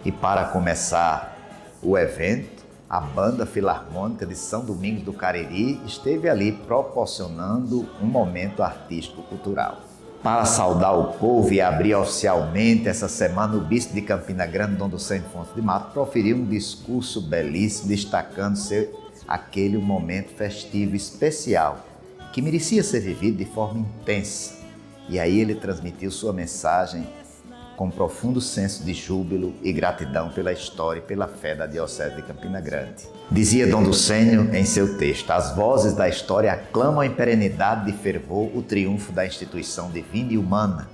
Speaker 1: E para começar o evento, a Banda Filarmônica de São Domingos do Cariri esteve ali proporcionando um momento artístico-cultural. Para saudar o povo e abrir oficialmente essa semana, o bispo de Campina Grande, Dom Ducênio Fontes de Mato, proferiu um discurso belíssimo, destacando ser aquele momento festivo especial que merecia ser vivido de forma intensa. E aí ele transmitiu sua mensagem com profundo senso de júbilo e gratidão pela história e pela fé da Diocese de Campina Grande. Dizia Dom Ducênio em seu texto: as vozes da história aclamam em perenidade de fervor o triunfo da instituição divina e humana,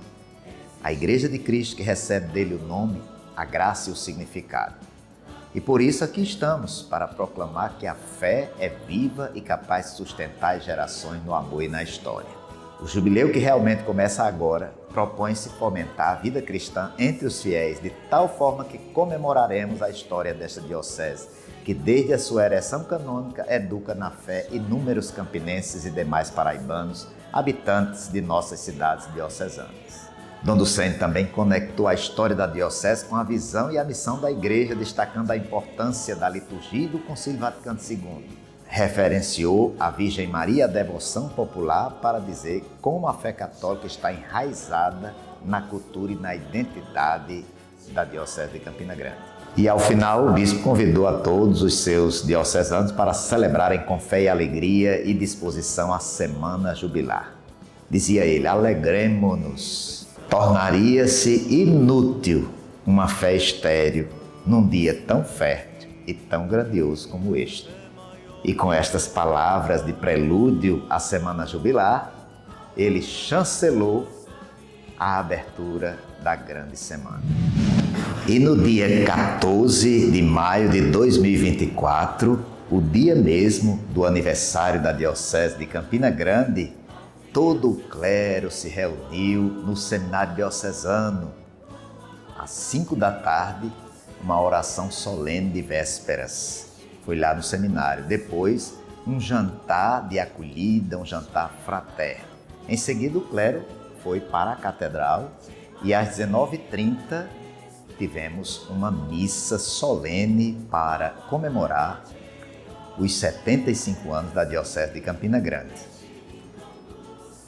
Speaker 1: a Igreja de Cristo, que recebe dele o nome, a graça e o significado. E por isso aqui estamos, para proclamar que a fé é viva e capaz de sustentar as gerações no amor e na história. O jubileu, que realmente começa agora, propõe-se fomentar a vida cristã entre os fiéis, de tal forma que comemoraremos a história desta diocese, que desde a sua ereção canônica educa na fé inúmeros campinenses e demais paraibanos, habitantes de nossas cidades diocesanas. Dom Ducênio também conectou a história da diocese com a visão e a missão da Igreja, destacando a importância da liturgia e do Concílio Vaticano II. Referenciou a Virgem Maria, a devoção popular, para dizer como a fé católica está enraizada na cultura e na identidade da Diocese de Campina Grande. E ao final, o bispo convidou a todos os seus diocesanos para celebrarem com fé e alegria e disposição a Semana Jubilar. Dizia ele: alegremo-nos. Tornaria-se inútil uma fé estéril num dia tão fértil e tão grandioso como este. E com estas palavras de prelúdio à Semana Jubilar, ele chancelou a abertura da grande semana. E no dia 14 de maio de 2024, o dia mesmo do aniversário da Diocese de Campina Grande, todo o clero se reuniu no seminário diocesano. Às 5 da tarde, uma oração solene de vésperas. Foi lá no seminário. Depois, um jantar de acolhida, um jantar fraterno. Em seguida, o clero foi para a catedral e às 19h30 tivemos uma missa solene para comemorar os 75 anos da Diocese de Campina Grande.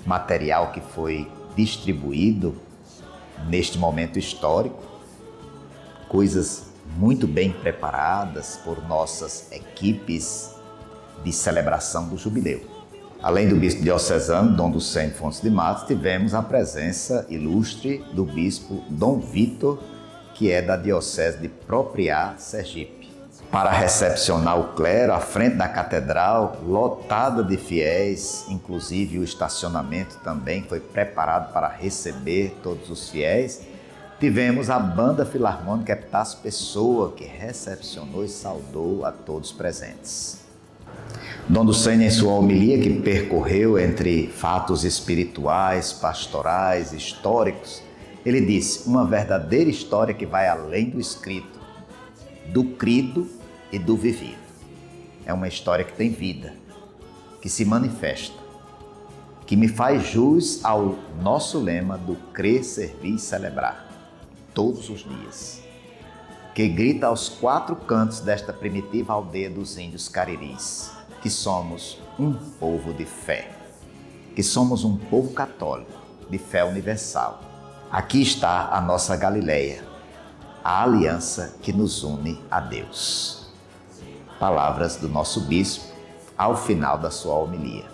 Speaker 1: Material que foi distribuído neste momento histórico, coisas muito bem preparadas por nossas equipes de celebração do jubileu. Além do bispo diocesano Dom Ducênio Fontes de Matos, tivemos a presença ilustre do bispo Dom Vitor, que é da Diocese de Propriá, Sergipe. Para recepcionar o clero, à frente da catedral, lotada de fiéis, inclusive o estacionamento também foi preparado para receber todos os fiéis. Tivemos a Banda Filarmônica Epitácio Pessoa, que recepcionou e saudou a todos presentes. Dom Ducênio, em sua homilia, que percorreu entre fatos espirituais, pastorais, históricos, ele disse: uma verdadeira história que vai além do escrito, do crido e do vivido. É uma história que tem vida, que se manifesta, que me faz jus ao nosso lema do crer, servir e celebrar, todos os dias, que grita aos 4 cantos desta primitiva aldeia dos índios cariris, que somos um povo de fé, que somos um povo católico, de fé universal. Aqui está a nossa Galileia, a aliança que nos une a Deus. Palavras do nosso bispo ao final da sua homilia.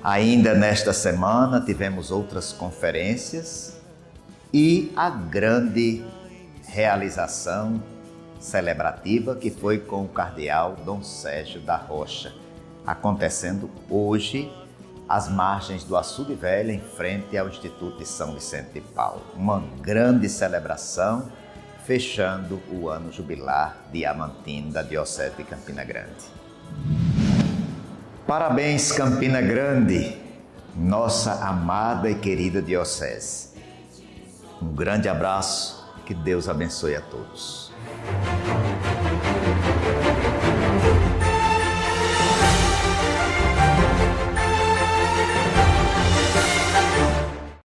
Speaker 1: Ainda nesta semana tivemos outras conferências e a grande realização celebrativa que foi com o cardeal Dom Sérgio da Rocha, acontecendo hoje às margens do Açude Velho, em frente ao Instituto de São Vicente de Paulo. Uma grande celebração, fechando o ano jubilar diamantino da Diocese de Campina Grande. Parabéns, Campina Grande, nossa amada e querida Diocese. Um grande abraço, que Deus abençoe a todos.